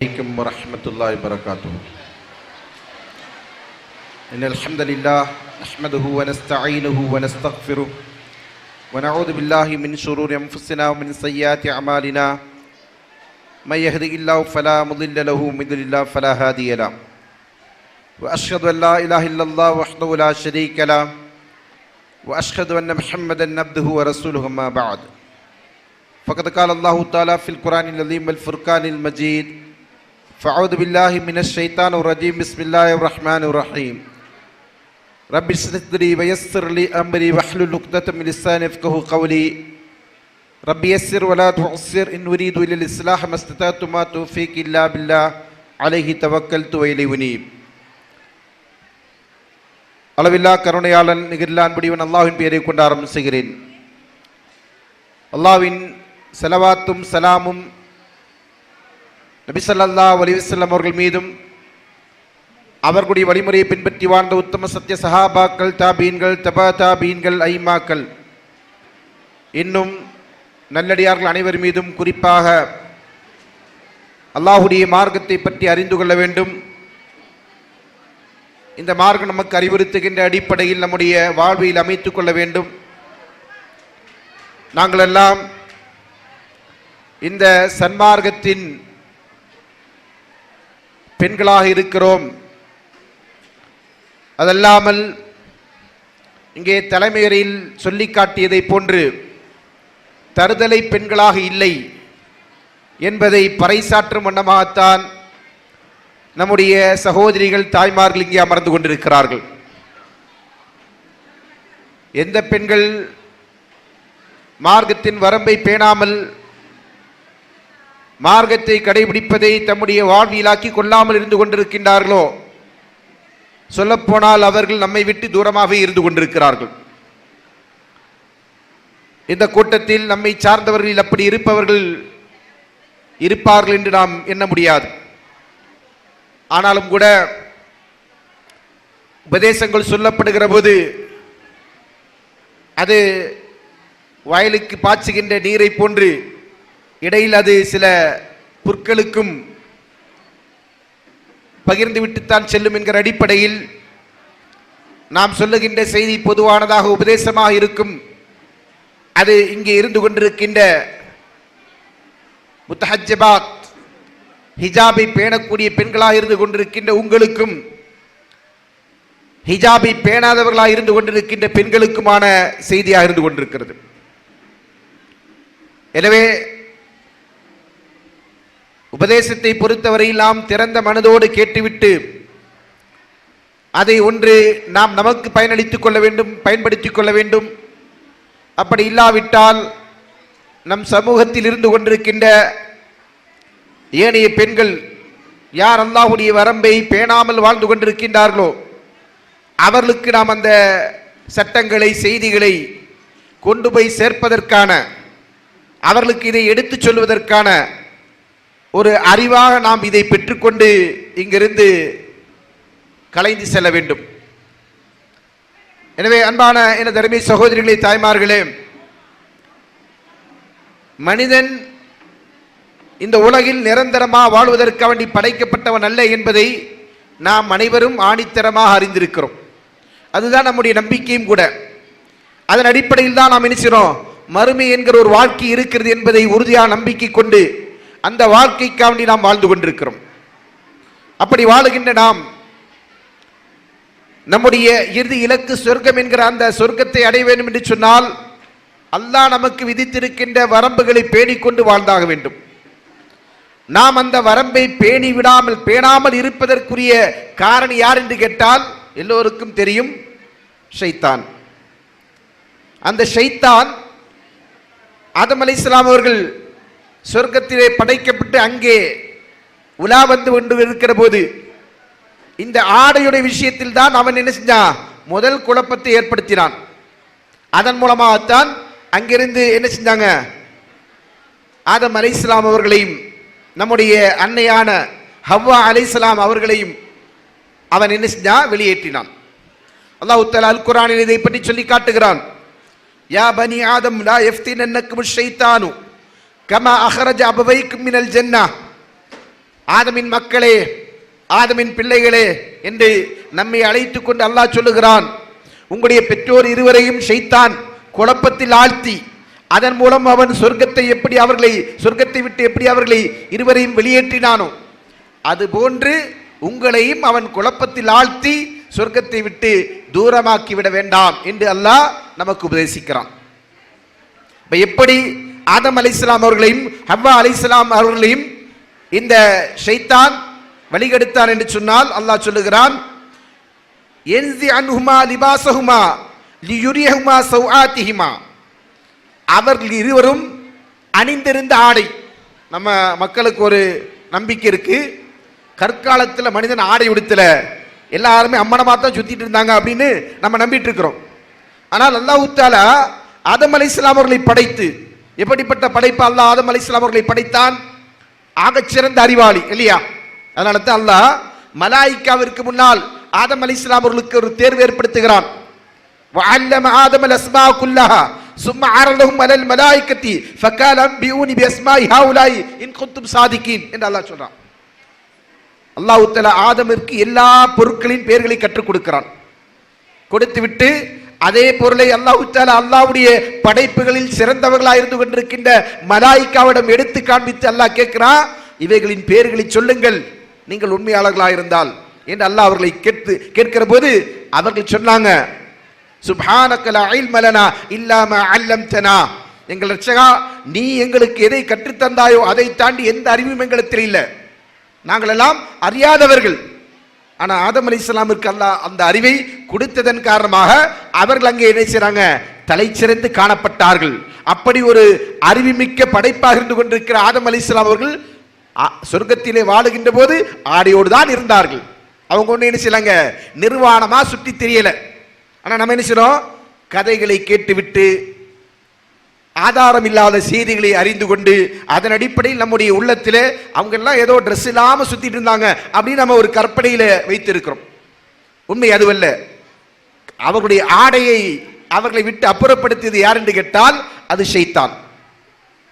عليكم ورحمة الله وبركاته. إن الحمد لله نحمده ونستعينه ونستغفره ونعوذ بالله من شرور أنفسنا ومن سيئات أعمالنا من يهده الله فلا مضل له ومن يضلل الله فلا هادي له وأشهد أن لا إله إلا الله وحده لا شريك له وأشهد أن محمدا عبده ورسوله أما بعد فقد قال الله تعالى في القرآن العظيم والفرقان المجيد فأعوذ بالله من الشيطان الرجيم بسم الله الرحمن الرحيم رب اشرح لي صدري ويسر لي أمري واحلل عقدة من لساني يفقهوا قولي رب يسر ولا تعسر إن أريد إلا الإصلاح ما استطعت ما توفيقي إلا بالله عليه توكلت وإليه أنيب. அளவில்லா கருணையாளன் நிகரில்லா அன்புடையவன் அல்லாஹ்வின் பெயரை கொண்டு ஆரம்பிக்கிறேன். அல்லாஹ்வின் ஸலவாத்தும் சலாமும் நபி ஸல்லல்லாஹு அலைஹி வஸல்லம் அவர்கள் மீதும் அவர்களுடைய வழிமுறையை பின்பற்றி வாழ்ந்த உத்தம சத்திய சஹாபாக்கள், தாபீன்கள், தபா தாபீன்கள், ஐமாக்கள், இன்னும் நல்லடியார்கள் அனைவர் மீதும் குறிப்பாக அல்லாஹ்வுடைய மார்க்கத்தை பற்றி அறிந்து கொள்ள வேண்டும். இந்த மார்க்கம் நமக்கு அறிவுறுத்துகின்ற அடிப்படையில் நம்முடைய வாழ்வில் அமைத்துக் கொள்ள வேண்டும். நாங்கள் எல்லாம் இந்த சன்மார்க்கத்தின் பெண்களாக இருக்கிறோம். அதல்லாமல் இங்கே தலைமையரையில் சொல்லி காட்டியதை போன்று தருதலை பெண்களாக இல்லை என்பதை பறைசாற்றும் வண்ணமாகத்தான் நம்முடைய சகோதரிகள், தாய்மார்கள் இங்கே அமர்ந்து கொண்டிருக்கிறார்கள். எந்த பெண்கள் மார்க்கத்தின் வரம்பை பேணாமல் மார்க்கத்தை கடைபிடிப்பதை தம்முடைய வாழ்வியலாக்கி கொள்ளாமல் இருந்து கொண்டிருக்கின்றார்களோ, சொல்லப்போனால் அவர்கள் நம்மை விட்டு தூரமாகவே இருந்து கொண்டிருக்கிறார்கள். இந்த கூட்டத்தில் நம்மை சார்ந்தவர்கள் அப்படி இருப்பவர்கள் இருப்பார்கள் என்று நாம் எண்ண முடியாது. ஆனாலும் கூட உபதேசங்கள் சொல்லப்படுகிற போது அது வயலுக்கு பாய்ச்சுகின்ற நீரை போன்று இடையில் அது சில புற்களுக்கும் பகிர்ந்து விட்டுத்தான் செல்லும் என்கிற அடிப்படையில் நாம் சொல்லுகின்ற செய்தி பொதுவானதாக உபதேசமாக இருக்கும். அது இங்கே இருந்து கொண்டிருக்கின்ற முத்தஹஜ்ஜபாத், ஹிஜாபை பேணக்கூடிய பெண்களாக இருந்து கொண்டிருக்கின்ற உங்களுக்கும், ஹிஜாபை பேணாதவர்களாக இருந்து கொண்டிருக்கின்ற பெண்களுக்குமான செய்தியாக இருந்து கொண்டிருக்கிறது. எனவே உபதேசத்தை பொறுத்தவரையில் நாம் திறந்த மனதோடு கேட்டுவிட்டு அதை ஒன்று நாம் நமக்கு பயனளித்துக் கொள்ள வேண்டும், பயன்படுத்திக் கொள்ள வேண்டும். அப்படி இல்லாவிட்டால் நம் சமூகத்தில் இருந்து கொண்டிருக்கின்ற ஏனைய பெண்கள் யார் அல்லாஹ்வுடைய வரம்பை பேணாமல் வாழ்ந்து கொண்டிருக்கின்றார்களோ அவர்களுக்கு நாம் அந்த சட்டங்களை, செய்திகளை கொண்டு போய் சேர்ப்பதற்கான, அவர்களுக்கு இதை எடுத்துச் சொல்வதற்கான ஒரு அறிவாக நாம் இதை பெற்றுக்கொண்டு இங்கிருந்து கலைந்து செல்ல வேண்டும். எனவே அன்பான எனது அருமை சகோதரிகளே, தாய்மார்களே, மனிதன் இந்த உலகில் நிரந்தரமாக வாழ்வதற்கு வேண்டி படைக்கப்பட்டவன் அல்ல என்பதை நாம் அனைவரும் ஆணித்தரமாக அறிந்திருக்கிறோம். அதுதான் நம்முடைய நம்பிக்கையும் கூட. அதன் அடிப்படையில் தான் நாம் நினைக்கிறோம் மறுமை என்கிற ஒரு வாழ்க்கை இருக்கிறது என்பதை உறுதியான நம்பிக்கை கொண்டு அந்த வாழ்க்கைக்காண்டி நாம் வாழ்ந்து கொண்டிருக்கிறோம். அப்படி வாழுகின்ற நாம் நம்முடைய இறுதி இலக்கு சொர்க்கம் என்கிற அந்த சொர்க்கத்தை அடைய வேண்டும் என்று சொன்னால் அல்லாஹ் நமக்கு விதித்திருக்கின்ற வரம்புகளை பேணிக்கொண்டு வாழ்ந்தாக வேண்டும். நாம் அந்த வரம்பை பேணாமல் இருப்பதற்குரிய காரணி யார் என்று கேட்டால் எல்லோருக்கும் தெரியும், ஷைத்தான். அந்த ஷைத்தான் ஆதம் அலைஹிஸ்ஸலாம் அவர்கள் சொர்க்கத்திலே படைக்கப்பட்டு அங்கே உலா வந்து கொண்டு இருக்கிற போது இந்த ஆடையுடைய விஷயத்தில் தான் அவன் என்ன செஞ்சான், முதல் குழப்பத்தை ஏற்படுத்தினான். அதன் மூலமாகத்தான் அங்கிருந்து என்ன செஞ்சாங்க, ஆதம் அலைஹிஸ்ஸலாம் அவர்களையும் நம்முடைய அன்னையான ஹவ்வா அலைஹிஸ்ஸலாம் அவர்களையும் அவன் என்ன செஞ்சான், வெளியேற்றினான். அல்லாஹ் தஆலா அல் குர்ஆனில் இதை பற்றி சொல்லி காட்டுகிறான். யா பனி ஆதம் லா யஃப்தினன்னக்கும் ஷைத்தானு கமா அஹ்ரஜ அபவைக்கும் மினல் ஜன்னah. ஆதமின் மக்களே, ஆதமின் பிள்ளைகளே என்று நம்மை அழைத்துக் கொண்டு அல்லாஹ் சொல்லுகிறான். உங்களுடைய பெற்றோர் இருவரையும் ஷைத்தான் குழப்பத்தில் ஆழ்த்தி அதன் மூலம் அவன் சொர்க்கத்தை விட்டு எப்படி அவர்களை இருவரையும் வெளியேற்றினானோ அதுபோன்று உங்களையும் அவன் குழப்பத்தில் ஆழ்த்தி சொர்க்கத்தை விட்டு தூரமாக்கி விட வேண்டாம் என்று அல்லாஹ் நமக்கு உபதேசிக்கிறான். எப்படி ஆதம் அலைஹிஸ்ஸலாம் அவர்களையும் ஹவ்வா அலைஹிஸ்ஸலாம் அவர்களையும் இந்த ஷைத்தான் வழிகெடுத்தான் என்று சொன்னால் அல்லாஹ் சொல்லுகிறான், யன்ஸி அன்ஹுமா லிபாஸஹுமா லியுரியஹுமா சௌஆத்திஹிமா. அவர்கள் இருவரும் அணிந்திருந்த ஆடை, நம்ம மக்களுக்கு ஒரு நம்பிக்கை இருக்கு, கற்காலத்தில் மனிதன் ஆடை உடுத்தல, எல்லாருமே அம்மனமாக தான் சுத்திட்டு இருந்தாங்க அப்படின்னு நம்ம நம்பிட்டு இருக்கிறோம். ஆனால் அல்லாஹ் தஆலா ஆதம் அலைஹிஸ்ஸலாம் அவர்களை படைத்து, எப்படிப்பட்ட படைப்பு அல்லாஹ் ஆதம் அலைஹிஸ்ஸலாம் அவர்களை படைத்தான்? ஆகச்சிறந்த அறிவாளி இல்லையா? அதனால தான் அல்லாஹ் மலாயிக்காவிற்கு முன்னால் ஆதம் அலைஹிஸ்ஸலாம் அவர்களுக்கு ஒரு தேர்வு ஏற்படுத்துகிறான். வஅல்லம ஆதம அஸ்மா குல்லஹா சும்ம அரலஹும் அலல் மலாயிகத்தி ஃபகால அன்பியூனி பிஅஸ்மாஇ ஹாஉலாஇ இன் குன்தும் சாதிகீன் என்று அல்லாஹ் சொல்றான். அல்லாஹ் தஆலா ஆதமிற்கு எல்லா பொருட்களின் பெயர்களை கற்றுக் கொடுக்கிறான். கொடுத்துவிட்டு அதே பொருளை அல்லாஹ் தஆலா அல்லாஹ்வுடைய படைப்புகளில் சிறந்தவர்களாக இருந்து கொண்டிருக்கின்ற மலாயிக்காவிடம் எடுத்து காண்பித்து அல்லாஹ் கேட்கிறான், இவைகளின் பெயர்களை சொல்லுங்கள் நீங்கள் உண்மையாளர்களாக இருந்தால் என்று அல்லாஹ் அவர்களை கேட்கிற போது அவர்கள் சொன்னாங்க, சுப்ஹானக லா இல்ம லனா இல்லா மா அல்லம்தனா. எங்கள் ரட்சகா, நீ எங்களுக்கு எதை கற்றுத்தந்தாயோ அதை தாண்டி எந்த அறிவும் எங்களிடத்தில் இல்லை, நாங்கள் எல்லாம் அறியாதவர்கள். ஆனா ஆதம் அலைஹிஸ்ஸலாமிற்கு அல்லாஹ் அந்த அறிவை கொடுத்ததன் காரணமாக அவர்கள் அங்கே என்ன செய்றாங்க? தலை சிறந்து காணப்பட்டார்கள். அப்படி ஒரு அறிவுமிக்க படைப்பாக இருந்து கொண்டிருக்கிற ஆதம் அலைஹிஸ்ஸலாம் அவர்கள் சொர்க்கத்திலே வாழுகின்ற போது ஆடையோடு தான் இருந்தார்கள். அவங்க ஒண்ணு என்ன செய்யலாங்க? நிர்வாணமா சுற்றி தெரியல. ஆனா நம்ம என்ன செய்றோம்? கதைகளை கேட்டுவிட்டு ஆதாரம் இல்லாத செய்திகளை அறிந்து கொண்டு அதன் அடிப்படையில் நம்முடைய உள்ளத்தில் அவங்க எல்லாம் ஏதோ ட்ரெஸ் இல்லாம சுத்திட்டு இருந்தாங்க அப்படின்னு நம்ம ஒரு கற்பனையில வைத்திருக்கிறோம். உண்மை அதுவல்ல. அவர்களுடைய ஆடையை அவர்களை விட்டு அப்புறப்படுத்தியது யார் என்று கேட்டால் அது ஷைத்தான்.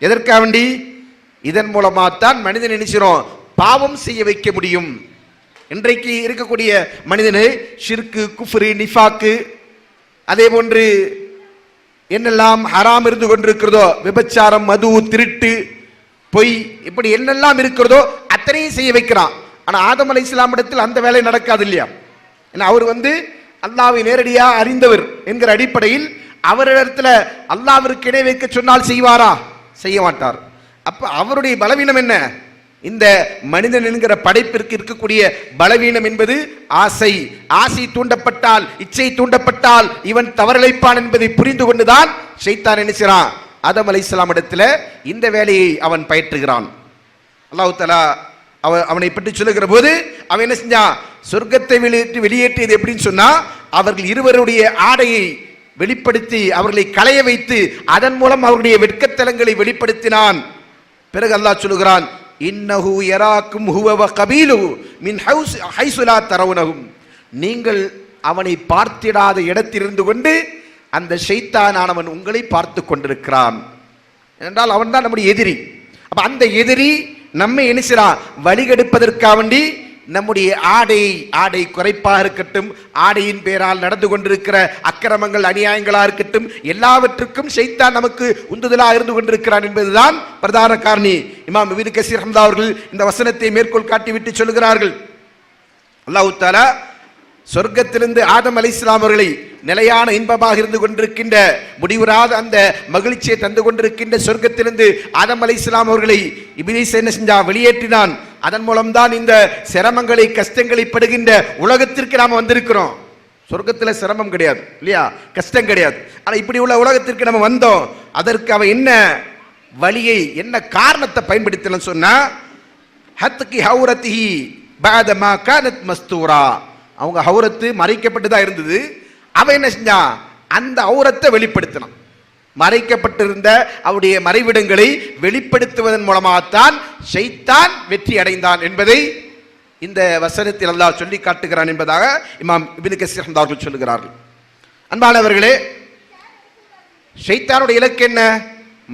எதற்காக வேண்டி? இதன் மூலமாத்தான் மனிதன் நினைச்சிரோம் பாவம் செய்ய வைக்க முடியும். இன்றைக்கு இருக்கக்கூடிய மனிதனை ஷிர்கு, குஃப்ரு, நிஃபாக்கு, அதே போன்று என்னெல்லாம் ஹராம் இருந்து கொண்டிருக்கிறதோ, விபச்சாரம், மது, திருட்டு, பொய், இப்படி என்னெல்லாம் இருக்கிறதோ அத்தனையும் செய்ய வைக்கிறான். ஆனா ஆதம் அலைஹிஸ்ஸலாம் இடத்தில் அந்த வேலை நடக்காது இல்லையா? ஏன்னா அவர் அல்லாஹ்வை நேரடியாக அறிந்தவர் என்கிற அடிப்படையில் அவரிடத்துல அல்லாஹ்விற்கு இணை வைக்க சொன்னால் செய்வாரா? செய்ய மாட்டார். அப்ப அவருடைய பலவீனம் என்ன? இந்த மனிதன் என்கிற படைப்பிற்கு இருக்கக்கூடிய பலவீனம் என்பது ஆசை. ஆசை தூண்டப்பட்டால், இச்சை தூண்டப்பட்டால் இவன் தவறிழைப்பான் என்பதை புரிந்து கொண்டுதான் ஷைத்தான் நினைச்சான் ஆதம் அலைஹிஸ்ஸலாம் இடத்துல இந்த வேலையை அவன் பயிற்றுகிறான். அல்லாஹ் தஆலா அவனை பற்றி சொல்லுகிற போது அவன் என்ன செஞ்சான்? சொர்க்கத்தை வெளியேற்றியது எப்படின்னு சொன்னா, அவர்கள் இருவருடைய ஆடையை வெளிப்படுத்தி அவர்களை களைய வைத்து அதன் மூலம் அவருடைய வெட்கத்தலங்களை வெளிப்படுத்தினான். பிறகு அல்லாஹ் சொல்லுகிறான், இன்னஹு யராக்கும் ஹுவ வ கபீலுஹு மின் ஹைஸு லா தரவுனஹும். நீங்கள் அவனை பார்த்திடாத இடத்திலிருந்து கொண்டு அந்த ஷைத்தானானவன் உங்களை பார்த்து கொண்டிருக்கிறான். என்றால் அவன் தான் நம்முடைய எதிரி. அப்ப அந்த எதிரி நம்மை எண்ணிச்சான் வழிகெடுப்பதற்காக வேண்டி நம்முடைய ஆடை குறைப்பாக இருக்கட்டும், ஆடையின் பேரால் நடந்து கொண்டிருக்கிற அக்கிரமங்கள், அநியாயங்களா இருக்கட்டும், எல்லாவற்றுக்கும் ஷைத்தான் நமக்கு உந்துதலாக இருந்து கொண்டிருக்கிறான் என்பதுதான் பிரதான காரணி. இமாம் இப்னு கஸீர் ரஹ்மத்துல்லாஹி அவர்கள் இந்த வசனத்தை மேற்கோள் காட்டிவிட்டு சொல்கிறார்கள், அல்லாஹ் தஆலா சொர்க்கத்திலிருந்து ஆதம் அலைஹிஸ்ஸலாம் அவர்களை நிலையான இன்பமாக இருந்து கொண்டிருக்கின்ற முடிவுறாத அந்த மகிழ்ச்சியை தந்து கொண்டிருக்கின்ற சொர்க்கத்திலிருந்து ஆதம் அலைஹிஸ்ஸலாம் அவர்களை இப்லீஸ் என்ன செஞ்சா? வெளியேற்றினான். அதன் மூலம்தான் இந்த சிரமங்களை, கஷ்டங்களை படுகின்ற உலகத்திற்கு நாம வந்திருக்கிறோம். சொர்க்கத்தில் சிரமம் கிடையாது இல்லையா? கஷ்டம் கிடையாது. ஆனா இப்படி உள்ள உலகத்திற்கு நம்ம வந்தோம். அதற்கு அவன் என்ன வழியை, என்ன காரணத்தை பயன்படுத்தலன்னு சொன்னா, ஹத்கி ஹௌரத்திஹி பஅத மா கானத் மஸ்தூரா. அவங்க ஹௌரத்து மறைக்கப்பட்டு தான் இருந்தது. அவன் என்ன செஞ்சான்? அந்த ஹௌரத்தை வெளிப்படுத்தினான். மறைக்கப்பட்டிருந்த அவருடைய மறைவிடங்களை வெளிப்படுத்துவதன் மூலமாகத்தான் ஷைத்தான் வெற்றி அடைந்தான் என்பதை இந்த வசனத்தில் அல்லாஹ் சொல்லி காட்டுகிறான் என்பதாக இமாம் இப்னு கஸீர் அவர்கள் சொல்லுகிறார்கள். அன்பானவர்களே, ஷைத்தானுடைய இலக்கு என்ன?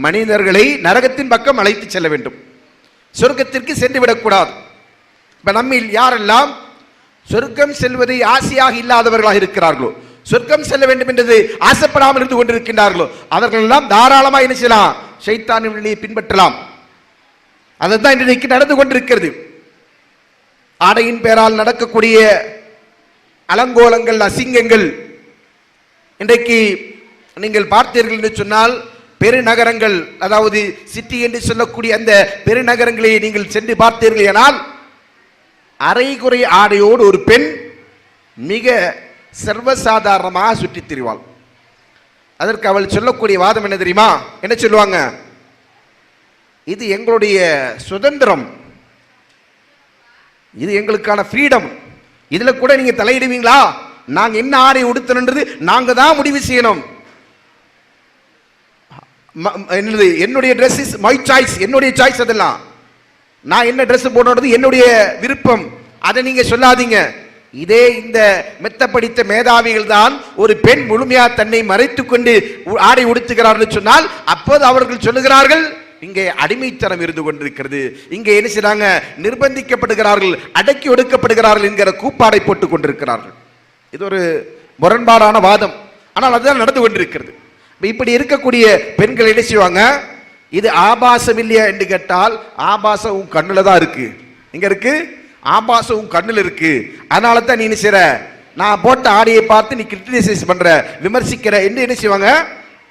மனிதர்களை நரகத்தின் பக்கம் அழைத்து செல்ல வேண்டும், சொர்க்கத்திற்கு சென்று விடக்கூடாது. இப்ப நம்மில் யாரெல்லாம் சொர்க்கம் செல்வதை ஆசையாக இல்லாதவர்களாக இருக்கிறார்களோ, சொர்க்கம் செல்ல வேண்டும் என்றது ஆசைப்படாமல் இருந்து கொண்டிருக்கின்றார்களோ, அவர்கள் எல்லாம் தாராளமாக என்ன செய்யலாம்? ஷைத்தானின் வழியை பின்பற்றலாம். அதுதான் இன்றைக்கு நடந்து கொண்டிருக்கிறது. ஆடையின் பெயரால் நடக்கக்கூடிய அலங்கோலங்கள், அசிங்கங்கள் இன்றைக்கு நீங்கள் பார்த்தீர்கள் என்று சொன்னால், பெருநகரங்கள், அதாவது சிட்டி என்று சொல்லக்கூடிய அந்த பெருநகரங்களை நீங்கள் சென்று பார்த்தீர்கள் என்றால், அரைகுறை ஆடையோடு ஒரு பெண் மிக சர்வசாதாரணமாக சுற்றித் திரிவாள். அதற்கு அவள் சொல்லக்கூடிய வாதம் என்ன தெரியுமா? என்ன சொல்லுவாங்க? இது எங்களுடைய சுதந்திரம், இது எங்களுக்கான ஃப்ரீடம், இதுல கூட நீங்க தலையிடுவீங்களா? நாங்க என்ன ஆடை உடுத்தணுன்றது நாங்க தான் முடிவு செய்யணும். என்னுடைய ட்ரெஸ் இஸ் மை சாய்ஸ், என்னுடைய சாய்ஸ். அதெல்லாம் நான் என்ன ட்ரெஸ் போடுறது என்னுடைய விருப்பம், அதை நீங்க சொல்லாதீங்க. இதே இந்த மெத்த படித்த மேதாவிகள் தான் ஒரு பெண் முழுமையா தன்னை மறைத்துக் கொண்டு ஆடை உடுத்துகிறார்கள் சொன்னால், அப்போது அவர்கள் சொல்லுகிறார்கள், இங்கே அடிமைத்தனம் இருந்து கொண்டிருக்கிறது, இங்கே என்ன செய்றாங்க? நிர்பந்திக்கப்படுகிறார்கள், அடக்கி ஒடுக்கப்படுகிறார்கள் என்கிற கூப்பாடை போட்டுக் கொண்டிருக்கிறார்கள். இது ஒரு முரண்பாடான வாதம். ஆனால் அதுதான் நடந்து கொண்டிருக்கிறது. இப்படி இருக்கக்கூடிய பெண்கள் என்ன செய்வாங்க? இது ஆபாசம் இல்லையா என்று கேட்டால், ஆபாசம் உன் கண்ணுல தான் இருக்கு. இங்க இருக்கு ஆபாசம் உன் கண்ணுல இருக்கு. அதனால தான் நீ என்ன செய்ற? நான் போட்ட ஆடையை பார்த்து நீ கிரிட்டிசைஸ் பண்ற, விமர்சிக்கிற என்று என்ன செய்வாங்க?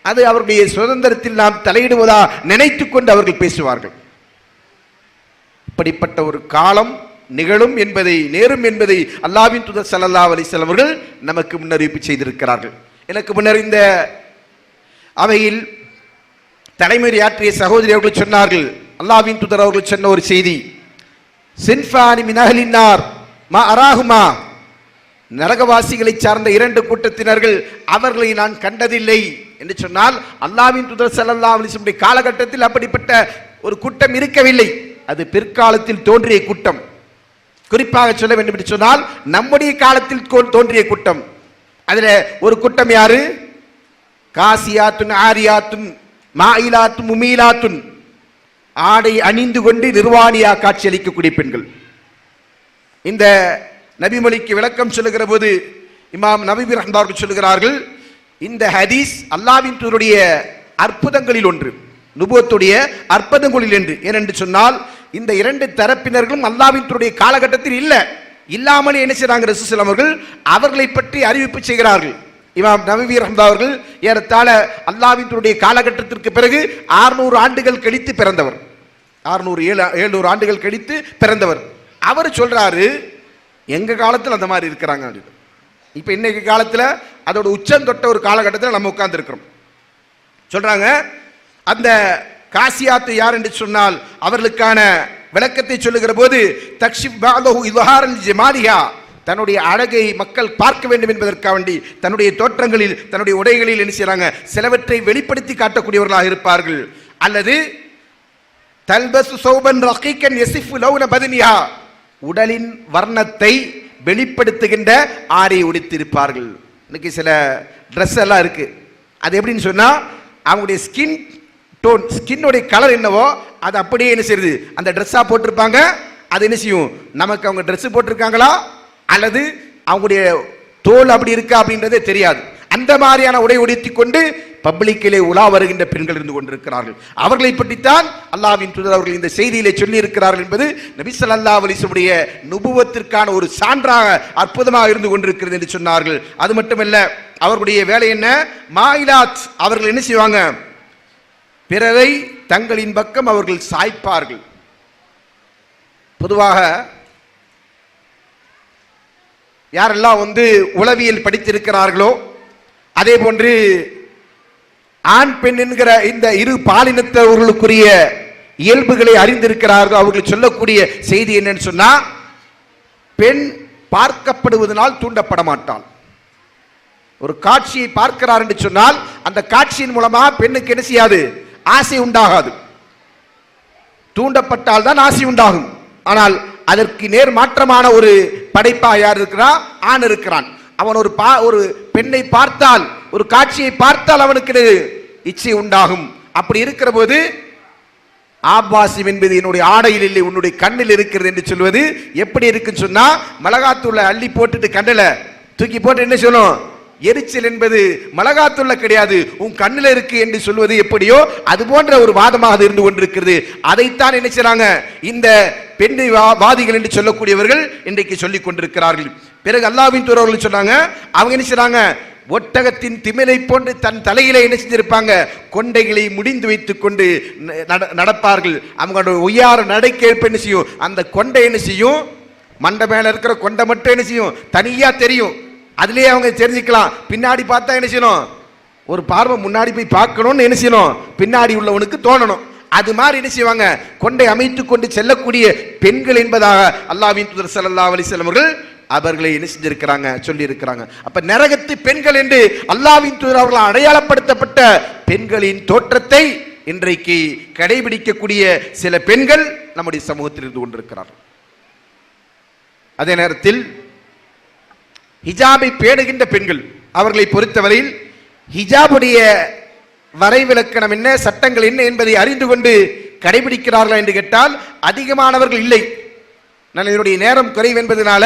அது அவருடைய சுதந்திரத்தில் நாம் தலையிடுவதா நினைத்து கொண்டு அவர்கள் பேசுவார்கள். இப்படிப்பட்ட ஒரு காலம் நிகழும் என்பதை, நேரும் என்பதை அல்லாஹ்வின் தூதர் ஸல்லல்லாஹு அலைஹி வஸல்லம் அவர்கள் நமக்கு முன்னறிவிப்பு செய்திருக்கிறார்கள். எனக்கு முன்னர் இந்த அவையில் தலைமையாற்றிய சகோதரி அவர்கள் சொன்னார்கள், அல்லாஹ்வின் தூதர் அவர்கள் சொன்ன ஒரு செய்தி, சின்ஃபானி மின் அஹ்லின்னார் மா அராஹுமா, நரகவாசிகளை சார்ந்த இரண்டு கூட்டத்தினர்கள், அவர்களை நான் கண்டதில்லை என்று சொன்னால், அல்லாஹ்வின் தூதர் ஸல்லல்லாஹு அலைஹி வஸல்லம் காலகட்டத்தில் அப்படிப்பட்ட ஒரு கூட்டம் இருக்கவில்லை. அது பிற்காலத்தில் தோன்றிய கூட்டம். குறிப்பாக சொல்ல வேண்டும் என்று சொன்னால், நம்முடைய காலத்தில் தோன்றிய கூட்டம். அதுல ஒரு கூட்டம் யாரு? காசியாத்துன் ஆரியாத்துன் மாயிலாத்துன் முமீலாத்துன், ஆடை அணிந்து கொண்டு நிர்வாணியா காட்சி அளிக்கக்கூடிய பெண்கள். இந்த நபிமொழிக்கு விளக்கம் சொல்லுகிற போது இமாம் நவவி ரஹ்மத்துல்லாஹி சொல்லுகிறார்கள், இந்த ஹதீஸ் அல்லாஹ்வின் தூதருடைய அற்புதங்களில் ஒன்று, நுபுவத்துடைய அற்புதங்களில் ஒன்று. ஏனென்று சொன்னால், இந்த இரண்டு தரப்பினர்களும் அல்லாஹ்வின் தூதருடைய காலகட்டத்தில் இல்லாமல் என்ன செய்றாங்க? ரசூல் ஸல்லல்லாஹு அலைஹி வஸல்லம் அவர்களை பற்றி அறிவிப்பு செய்கிறார்கள். இமாம் நவவி ரஹ்மத்துல்லாஹி அவர்கள் ஏறத்தாழ அல்லாஹ்வின் தூதருடைய காலகட்டத்திற்கு பிறகு 600 ஆண்டுகள் கழித்து பிறந்தவர். 700 ஆண்டுகள் கழித்து பிறந்தவர். அவர் சொல்றாரு, எங்க காலத்தில் அந்த மாதிரி இருக்கிறாங்க. இப்ப இன்னைக்கு காலத்துல அதோட உச்சம் தொட்ட ஒரு காலகட்டத்தில் நம்ம உட்கார்ந்து இருக்கிறோம். சொல்றாங்க, அந்த காசியாத்து யார் என்று சொன்னால் அவர்களுக்கான விளக்கத்தை சொல்லுகிற போது, தக்ஷிப் பாலஹு இல்ஹாரல் ஜமாலிஹா, தன்னுடைய அழகை மக்கள் பார்க்க வேண்டும் என்பதற்காக வேண்டி தன்னுடைய தோற்றங்களில், தன்னுடைய உடைகளில் என்ன செய்றாங்க? சிலவற்றை வெளிப்படுத்தி காட்டக்கூடியவர்களாக இருப்பார்கள். அல்லது தல்பசு சௌபன் ரகீகன் யசிஃபு லௌன பதனிஹா, உடலின் வர்ணத்தை வெளிப்படுத்துகின்ற ஆடை உடுத்திருப்பார்கள். இன்னைக்கு சில ட்ரெஸ் எல்லாம் இருக்கு. அது எப்படின்னு சொன்னா, அவங்களுடைய ஸ்கின் டோன், ஸ்கின்னுடைய கலர் என்னவோ அது அப்படியே என்ன செய்யுது? அந்த ட்ரெஸ்ஸா போட்டிருப்பாங்க. அது என்ன செய்யும்? நமக்கு அவங்க ட்ரெஸ் போட்டிருக்காங்களா அல்லது அவங்களுடைய தோல் அப்படி இருக்கா அப்படின்றதே தெரியாது. அந்த மாதிரியான உடை உடுத்தி கொண்டு பப்ளிக்கிலே உலா வருகின்ற பெண்கள் இருந்து கொண்டிருக்கிறார்கள். அவர்களை பற்றித்தான் அல்லாஹ்வின் தூதர் அவர்கள் இந்த செய்தியிலே சொல்லி இருக்கிறார்கள் என்பது நபி ஸல்லல்லாஹு அலைஹி வஸல்லம் நுபுவத்திற்கான ஒரு சான்றாக அற்புதமாக இருந்து கொண்டிருக்கிறது என்று சொன்னார்கள். அது மட்டுமல்ல, அவர்களுடைய வேலை என்ன? மாயிலாத், அவர்கள் என்ன செய்வாங்க? பிறரை தங்களின் பக்கம் அவர்கள் சாய்ப்பார்கள். பொதுவாக யாரெல்லாம் உளவியல் படித்திருக்கிறார்களோ, அதே போன்று ஆண் பெண் என்கிற இந்த இரு பாலினத்தவர்களுக்குரிய இயல்புகளை அறிந்திருக்கிறார்கள். அவர்கள் சொல்லக்கூடிய செய்தி என்னன்னு சொன்னா, பெண் பார்க்கப்படுவதனால் தூண்டப்பட மாட்டாள். ஒரு காட்சியை பார்க்கிறார் என்று சொன்னால் அந்த காட்சியின் மூலமாக பெண்ணுக்கு என்ன செய்யாது? ஆசை உண்டாகாது. தூண்டப்பட்டால் தான் ஆசை உண்டாகும். ஆனால் அதற்கு நேர் மாற்றமான ஒரு படைப்பா யார் இருக்கிறான்? ஆண் இருக்கிறான். அவன் ஒரு பெண்ணை பார்த்தால், ஒரு காட்சியை பார்த்தால் அவனுக்கு இச்சை உண்டாகும். அப்படி இருக்கிற போது ஆபாசியம் என்பது என்னுடைய ஆடையில் இல்லை, உன்னுடைய கண்ணில் இருக்கிறது என்று சொல்வது எப்படி இருக்குன்னு சொன்னா, மிளகாத்தூளை அள்ளி போட்டுட்டு கண்ணில் தூக்கி போட்டு என்ன சொல்லும், எரிச்சல் என்பது மிளகாத்தூள்ல கிடையாது, உன் கண்ணில் இருக்கு என்று சொல்வது எப்படியோ அது போன்ற ஒரு வாதமாக இருந்து கொண்டிருக்கிறது. அதைத்தான் என்ன செய்றாங்க இந்த பெண்ணை வாதிகள் என்று சொல்லக்கூடியவர்கள் இன்றைக்கு சொல்லிக் கொண்டிருக்கிறார்கள். பிறகு அல்லாஹ்வின் தூதர் அவர்கள் சொன்னாங்க, அவங்க என்ன செய்றாங்க, ஒட்டகத்தின் திமிலை போன்று தன் தலையில என்ன செஞ்சிருப்பாங்க, கொண்டைகளை முடிந்து வைத்துக் கொண்டு நடப்பார்கள். அவங்களோட ஒய்யார நடைக்கேற்ப என்ன செய்யும், அந்த கொண்டை என்ன செய்யும், மண்டை மேல இருக்கிற கொண்டை மட்டும் என்ன செய்யும், தனியா தெரியும். அதுலயே அவங்க தெரிஞ்சுக்கலாம். பின்னாடி பார்த்தா என்ன செய்யணும், ஒரு பார்வை முன்னாடி போய் பார்க்கணும்னு என்ன செய்யணும், பின்னாடி உள்ளவனுக்கு தோணணும். அது மாதிரி என்ன செய்வாங்க, கொண்டை அமைத்துக் கொண்டு செல்லக்கூடிய பெண்கள் என்பதாக அல்லாஹ்வின் தூதர் ஸல்லல்லாஹு அலைஹி வஸல்லம் அவர்கள் அவர்களை என்ன செஞ்சிருக்கிறாங்க, சொல்லி இருக்கிறாங்க. அப்ப நரகத்து பெண்கள் என்று அல்லாஹ்வின் தூதர் அவர்களால் அடையாளப்படுத்தப்பட்ட பெண்களின் தோற்றத்தை இன்றைக்கு கடைபிடிக்கக்கூடிய சில பெண்கள் நம்முடைய சமூகத்தில் இருந்து கொண்டிருக்கிறார்கள். அதே நேரத்தில் ஹிஜாபை பேணுகின்ற பெண்கள், அவர்களை பொறுத்தவரையில் ஹிஜாபுடைய வரைவிலக்கணம் என்ன, சட்டங்கள் என்ன என்பதை அறிந்து கொண்டு கடைபிடிக்கிறார்களா என்று கேட்டால் அதிகமானவர்கள் இல்லை. நான் இதனுடைய நேரம் குறைவு என்பதனால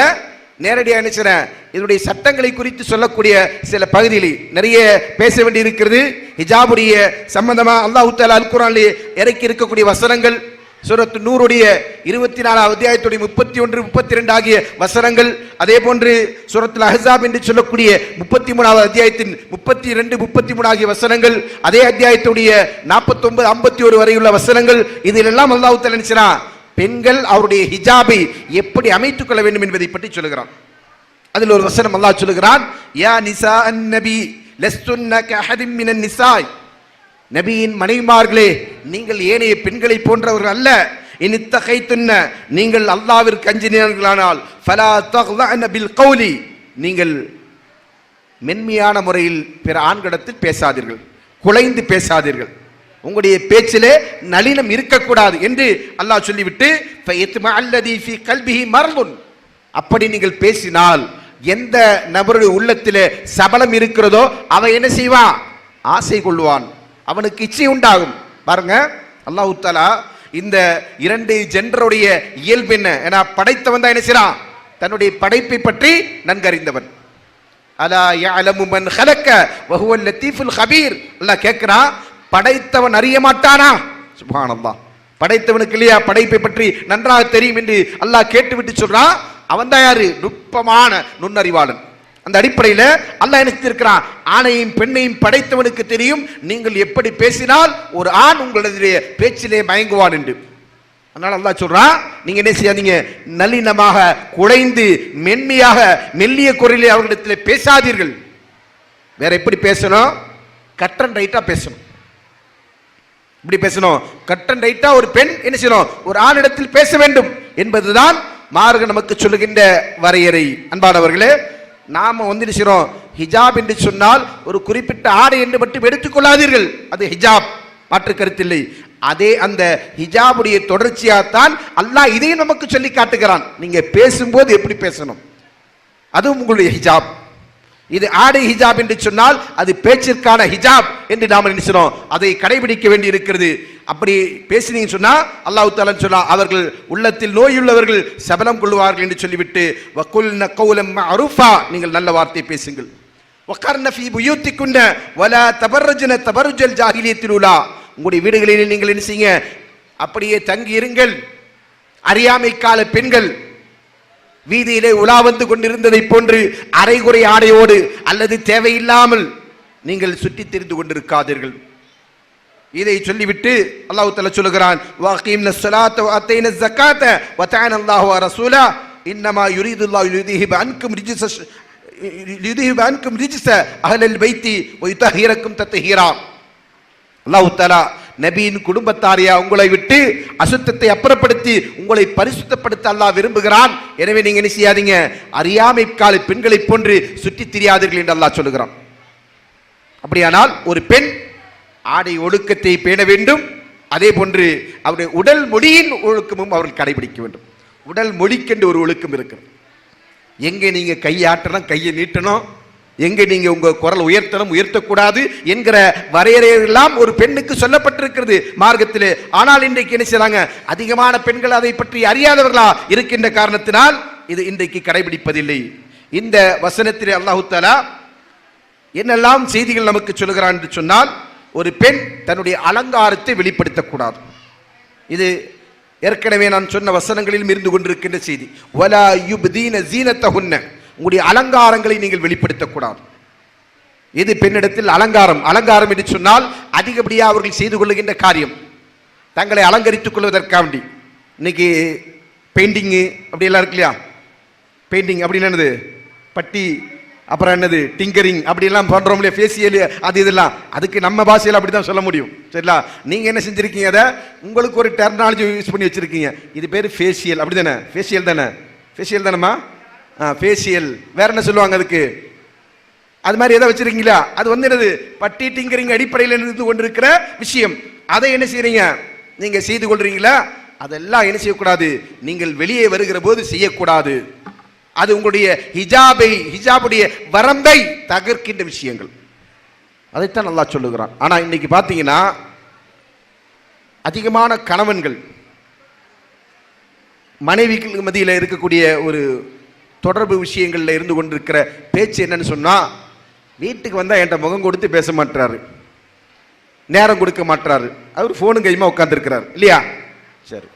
நேரடியாக நினைச்சேன், இதனுடைய சட்டங்களை குறித்து சொல்லக்கூடிய சில பகுதிகளில் நிறைய பேச வேண்டி இருக்கிறது. ஹிஜாபுடைய சம்பந்தமா அல்லாஹ் தஆலா அல் குர்ஆனில் இறக்கி இருக்கக்கூடிய வசனங்கள், சூரத்து நூருடைய 24 அத்தியாயத்துடைய 31, 32 ஆகிய வசனங்கள், அதே போன்று சூரத்துல் அஹ்ஸாப் என்று சொல்லக்கூடிய 33வது அத்தியாயத்தின் 32, 33 ஆகிய வசனங்கள், அதே அத்தியாயத்துடைய 49, 51 வரையுள்ள வசனங்கள், இதிலெல்லாம் அல்லாஹ் தஆலா நினைச்சான் பெண்கள் அவருடைய ஹிஜாபை எப்படி அமைத்துக் கொள்ள வேண்டும் என்பதை பற்றி சொல்லுகிறான். அதில் ஒரு வசனம் அல்லாஹ் சொல்லுகிறான், யா நிசா அன்-நபி லஸ்துன்ன கஹதிம் மினன் நிசாய், நபியின் மனைவிமார்களே நீங்கள் ஏனைய பெண்களை போன்றவர்கள் அல்ல. இனித்தகைத்துன்ன, நீங்கள் அல்லாஹ்விற்கு அஞ்சினீர்களானால் ஃபலா தக்லஅன பில் கௌலி, நீங்கள் மென்மையான முறையில் பிற ஆண்களிடத்தில் பேசாதீர்கள், குலைந்து பேசாதீர்கள், உங்களுடைய பேச்சிலே நளினம் இருக்கக்கூடாது என்று அல்லாஹ் சொல்லிவிட்டு ஃபயத்மா அல்லதி ஃபீ கல்பிஹி மர்துன், அப்படி நீங்கள் பேசினால் எந்த நபருடைய உள்ளத்திலே சபலம் இருக்கிறதோ அவன் என்ன செய்வான், ஆசை கொள்வான், அவனுக்கு இச்சை உண்டாகும். பாருங்க அல்லாஹ் தஆலா இந்த இரண்டு ஜெண்டருடைய இயல்பு என்ன, ஏன்னா படைத்தவன் தான் என்ன செய்றான், தன்னுடைய படைப்பை பற்றி நன்கறிந்தவன். அலா யஅலமு மன் ஹலக வஹுவல் லத்தீஃபுல் கபீர், அல்லாஹ் கேட்கிறான் படைத்தவன் அறிய மாட்டானா? சுப்ஹானல்லாஹ், படைத்தவனுக்கு இல்லையா படைப்பை பற்றி நன்றாக தெரியும் என்று அல்லாஹ் கேட்டுவிட்டு சொல்றான், அவன் தான் யாரு, நுட்பமான நுண்ணறிவாளன். அந்த அடிப்படையில் அல்லாஹ் என்ன செஞ்சிருக்கிறான், ஆணையும் பெண்ணையும் படைத்தவனுக்கு தெரியும் நீங்கள் எப்படி பேசினால் ஒரு ஆண் உங்களுடைய பேச்சிலே மயங்குவான் என்று. அதனால அல்லாஹ் சொல்றான், நீங்க என்ன செய்யாதீங்க, நளினமாக குழைந்து மென்மையாக மெல்லிய குரலில் அவர்களிடத்தில் பேசாதீர்கள். வேற எப்படி பேசணும், கட் அண்ட் ரைட்டா பேசணும். இப்படி பேசணும், கட் அண்ட் ரைட்டா ஒரு பெண் என்ன செய்யணும், ஒரு ஆணிடத்தில் பேச வேண்டும் என்பதுதான் மார்க்கம் நமக்கு சொல்லுகின்ற வரையறை. அன்பானவர்களே, நாம என்ன செய்றோம், ஹிஜாப் என்று சொன்னால் ஒரு குறிப்பிட்ட ஆடை என்று மட்டும் எடுத்துக்கொள்ளாதீர்கள், அது ஹிஜாப், மாற்று கருத்தில்லை. அதே அந்த ஹிஜாபுடைய தொடர்ச்சியாகத்தான் அல்லாஹ் இதையும் நமக்கு சொல்லி காட்டுகிறான். நீங்க பேசும்போது எப்படி பேசணும், அதுவும் உங்களுடைய ஹிஜாப். இது ஆடை ஹிஜாப் என்று சொன்னால் அது பேச்சிற்கான ஹிஜாப் என்று நாம் நினைக்கிறோம், அதை கடைபிடிக்க வேண்டி இருக்கிறது. அப்படி பேசினீங்க சொன்னா அல்லாஹ் தஆலா சொன்னா அவர்கள் உள்ளத்தில் நோயுள்ளவர்கள் சபலம் கொள்வார்கள் என்று சொல்லிவிட்டு வகுல்ன கௌலம் மஅரூஃபா, நீங்கள் நல்ல வார்த்தை பேசுங்கள். வகர்ன ஃபீ புயூத்திகுன்ன வலா தபர்ரஜன தபர்ருஜல் ஜாஹிலியத்தில் உலா, உங்களுடைய வீடுகளில் நீங்கள் என்ன செய்யுங்க, அப்படியே தங்கி இருங்கள். அறியாமை கால பெண்கள் வீதியிலே உலா வந்து கொண்டிருந்ததை போன்று அரைகுறை ஆடையோடு அல்லது தேவையில்லாமல் நீங்கள் சுற்றி திரிந்து கொண்டிருக்காதீர்கள். இதை சொல்லிவிட்டு அல்லாஹ் தஆலா சொல்கிறான், வஅகீம்ன ஸலாத்த வஅத்தைன ஸகாத்த வதஅன அல்லாஹு வ ரசூலா இன்னமா யுரீதுல்லாஹு லியுذஹிப அன்கும் ரிஜ்ஸ அஹ்லல் பைத்தி வ யுதஹிரக்கும் தத்ஹீரா. அல்லாஹ் தஆலா நபியின் குடும்பத்தாரியா உங்களை விட்டு அசுத்தத்தை அப்புறப்படுத்தி உங்களை பரிசுத்தப்படுத்த அல்லாஹ் விரும்புகிறான். எனவே நீங்க என்ன செய்யாதீங்க, அறியாமை கால பெண்களை போன்று சுற்றி திரியாதீர்கள் என்று அல்லாஹ் சொல்லுகிறான். அப்படியானால் ஒரு பெண் ஆடை ஒழுக்கத்தை பேண வேண்டும். அதே போன்று அவருடைய உடல் மொழியின் ஒழுக்கமும் அவர்கள் கடைபிடிக்க வேண்டும். உடல் மொழிக்கென்று ஒரு ஒழுக்கம் இருக்கிறது. எங்கே நீங்க கையாட்டணும், கையை நீட்டணும், எங்க நீங்க உங்க குரல் உயர்த்தணும் உயர்த்தக்கூடாது என்கிற வரையறையெல்லாம் ஒரு பெண்ணுக்கு சொல்லப்பட்டிருக்கிறது மார்க்கத்திலே. ஆனால் இன்றைக்கு என்ன செய்றாங்க, அதிகமான பெண்கள் அதை பற்றி அறியாதவர்களா இருக்கின்ற காரணத்தினால் இது இன்றைக்கு கடைபிடிப்பதில்லை. இந்த வசனத்திலே அல்லாஹ் தஆலா என்னெல்லாம் செய்திகள் நமக்கு சொல்கிறான் என்று சொன்னால், ஒரு பெண் தன்னுடைய அலங்காரத்தை வெளிப்படுத்தக்கூடாது. இது ஏற்கனவே நான் சொன்ன வசனங்களிலும் இருந்து கொண்டிருக்கின்ற செய்தி. வலா யுப்தீன ஸீனத்தஹுன்ன, உங்களுடைய அலங்காரங்களை நீங்கள் வெளிப்படுத்தக்கூடாது. இது பெண்ணிடத்தில் அலங்காரம். அலங்காரம் என்று சொன்னால் அதிகப்படியாக அவர்கள் செய்து கொள்ளுகின்ற காரியம், தங்களை அலங்கரித்துக் கொள்வதற்காண்டி. இன்னைக்கு பெயிண்டிங்கு அப்படியெல்லாம் இருக்கு இல்லையா? பெயிண்டிங் அப்படின்னு என்னது, பட்டி, அப்புறம் என்னது டிங்கரிங் அப்படிலாம் பண்ணுறோம் இல்லையா, ஃபேஷியல், அது இதெல்லாம். அதுக்கு நம்ம பாஷையில் அப்படி தான் சொல்ல முடியும். சரிங்களா? நீங்கள் என்ன செஞ்சுருக்கீங்க, அதை உங்களுக்கு ஒரு டெர்மினாலஜி யூஸ் பண்ணி வச்சுருக்கீங்க. இது பேர் ஃபேஷியல், அப்படி தானே? ஃபேஷியல் தானே? ஃபேஷியல் தானேம்மா? ஃபேஷியல். வேற என்ன சொல்லுவாங்க அதுக்கு? அது மாதிரி எதை வச்சுருக்கீங்களா? அது வந்து என்னது, பட்டி டிங்கரிங் அடிப்படையில் இருந்து கொண்டிருக்கிற விஷயம். அதை என்ன செய்கிறீங்க, நீங்கள் செய்து கொள்றீங்களா? அதெல்லாம் என்ன செய்யக்கூடாது, நீங்கள் வெளியே வருகிற போது செய்யக்கூடாது. அது உங்களுடைய ஹிஜாபுடைய வரம்பை தகர்க்கின்ற விஷயங்கள். அதைத்தான் அல்லாஹ் சொல்லுகிறான். ஆனால் இன்னைக்கு பார்த்தீங்கன்னா அதிகமான கணவன்கள் மனைவிக்கு மத்தியில் இருக்கக்கூடிய ஒரு தொடர்பு விஷயங்களில் இருந்து கொண்டிருக்கிற பேச்சு என்னன்னு சொன்னால், வீட்டுக்கு வந்தால் என்கிட்ட முகம் கொடுத்து பேச மாட்டாரு, நேரம் கொடுக்க மாட்டாரு, அவர் ஃபோனு கையுமா உட்காந்துருக்கிறார் இல்லையா? சரி,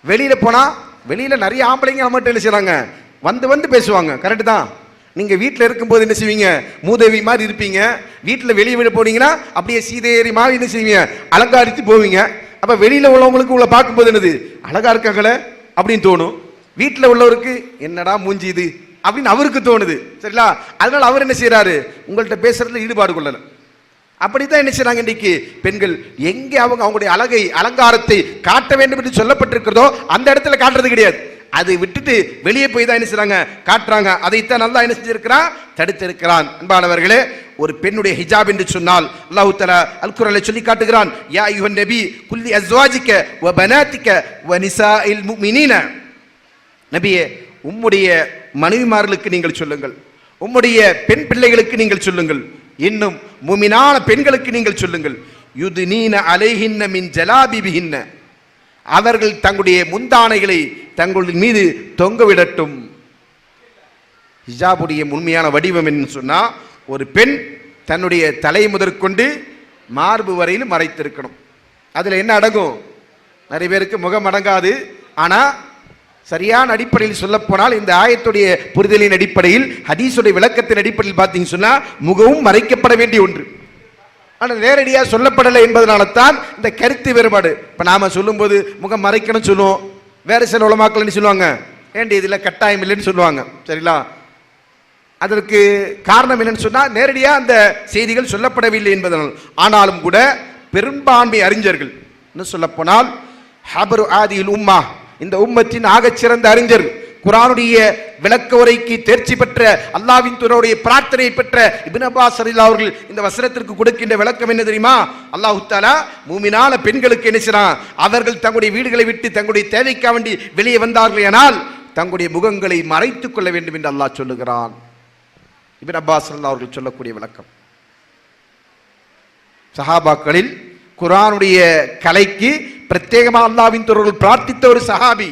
வெளியில் போனால் வெளியில் நிறைய ஆம்பளைங்க நம்மகிட்ட என்ன செய்கிறாங்க, வந்து பேசுவாங்க. கரெக்டு தான். நீங்கள் வீட்டில் இருக்கும்போது என்ன செய்வீங்க, மூதேவி மாதிரி இருப்பீங்க. வீட்டில் வெளியே விட போனீங்கன்னா அப்படியே சீதேரி மாதிரி என்ன செய்வீங்க, அலங்காரித்து போவீங்க. அப்போ வெளியில் உள்ளவங்களுக்கு உங்களை பார்க்கும்போது என்னது, அழகா இருக்காங்களே அப்படின்னு தோணும். வீட்டில் உள்ளவருக்கு என்னடா மூஞ்சி இது அப்படின்னு அவருக்கு தோணுது. சரிங்களா? அதனால அவர் என்ன செய்யறாரு, உங்கள்கிட்ட பேசுறதுல ஈடுபாடு கொள்ளல. அப்படித்தான் என்ன செய்றாங்க இன்றைக்கு பெண்கள். எங்கே அவங்களுடைய அழகை அலங்காரத்தை காட்ட வேண்டும் என்று சொல்லப்பட்டிருக்கிறதோ அந்த இடத்துல காட்டுறது கிடையாது. அதை விட்டுட்டு வெளியே போய் தான் என்ன செய்றாங்க, காட்டுறாங்க. அதைத்தான் நல்லா என்ன செஞ்சிருக்கிறான், தடுத்திருக்கிறான். அன்பானவர்களே, ஒரு பெண்ணுடைய ஹிஜாப் என்று சொன்னால் அல்லாஹ் தஆலா அல் குர்ஆனிலே சொல்லி காட்டுகிறான், யா அய்யுஹன் நபி குல்லி அஸ்வாஜிக வ பனாதிக வ நிசாஇல் முஃமினீன. நபியே, உம்முடைய மனைவிமார்களுக்கு நீங்கள் சொல்லுங்கள், உம்முடைய பெண் பிள்ளைகளுக்கு நீங்கள் சொல்லுங்கள், இன்னும் முமினான பெண்களுக்கு நீங்கள் சொல்லுங்கள், யுத்னீன அலைஹின்ன மின் ஜலாபிபிஹின்ன, அவர்கள் தங்களுடைய முந்தானைகளை தங்கள் மீது தொங்கவிடட்டும். ஹிஜாபுடைய உண்மையான வடிவம் என்று சொன்னா, ஒரு பெண் தன்னுடைய தலை முதற்கொண்டு மார்பு வரையிலும் மறைத்திருக்கணும். அதுல என்ன அடங்கும்? நிறைய பேருக்கு முகம் அடங்காது. ஆனா சரியான அடிப்படையில் சொல்ல போனால், இந்த ஆயத்துடைய புரிதலின் அடிப்படையில், ஹதீஸுடைய விளக்கத்தின் அடிப்படையில் பார்த்தீங்கன்னு சொன்னா, முகமும் மறைக்கப்பட வேண்டிய ஒன்று. ஆனால் நேரடியாக சொல்லப்படலை என்பதனால தான் இந்த கருத்து வேறுபாடு. இப்போ நாம சொல்லும்போது முகம் மறைக்கணும்னு சொல்லுவோம், வேறு சில உலமாக்கள் என்ன சொல்லுவாங்க, ஏண்டி இதில் கட்டாயம் இல்லைன்னு சொல்லுவாங்க. சரிங்களா? அதற்கு காரணம் என்னன்னு சொன்னால், நேரடியாக அந்த செய்திகள் சொல்லப்படவில்லை என்பதனால். ஆனாலும் கூட பெரும்பான்மை அறிஞர்கள் என்ன சொல்ல போனால், ஹபரு ஆதியில் உம்மா, இந்த உம்மத்தின் ஆகச்சிறந்த அறிஞர், குர்ஆனுடைய விளக்க உரைக்கு தேர்ச்சி பெற்ற, அல்லாஹ்வின் தூதருடைய பிரார்த்தனை பெற்ற இப்னு அப்பாஸ் ரலியல்லாஹு அவர்கள் இந்த வசனத்திற்கு கொடுக்கின்ற விளக்கம் என்ன தெரியுமா? அல்லாஹ் தஆலா மூமினான பெண்களுக்கு என்ன செய்றான், அவர்கள் தங்களுடைய வீடுகளை விட்டு தங்களுடைய தேவைக்காக வேண்டி வெளியே வந்தார்கள் ஆனால் தங்களுடைய முகங்களை மறைத்துக் கொள்ள வேண்டும் என்று அல்லாஹ் சொல்லுகிறான். இப்னு அப்பாஸ் ரலியல்லாஹு அவர்கள் சொல்லக்கூடிய விளக்கம். சஹாபாக்களில் குர்ஆனுடைய கலைக்கு பிரத்யேகமாக அல்லாஹ்வின் தூதர்கள் பிரார்த்தித்த ஒரு சஹாபி.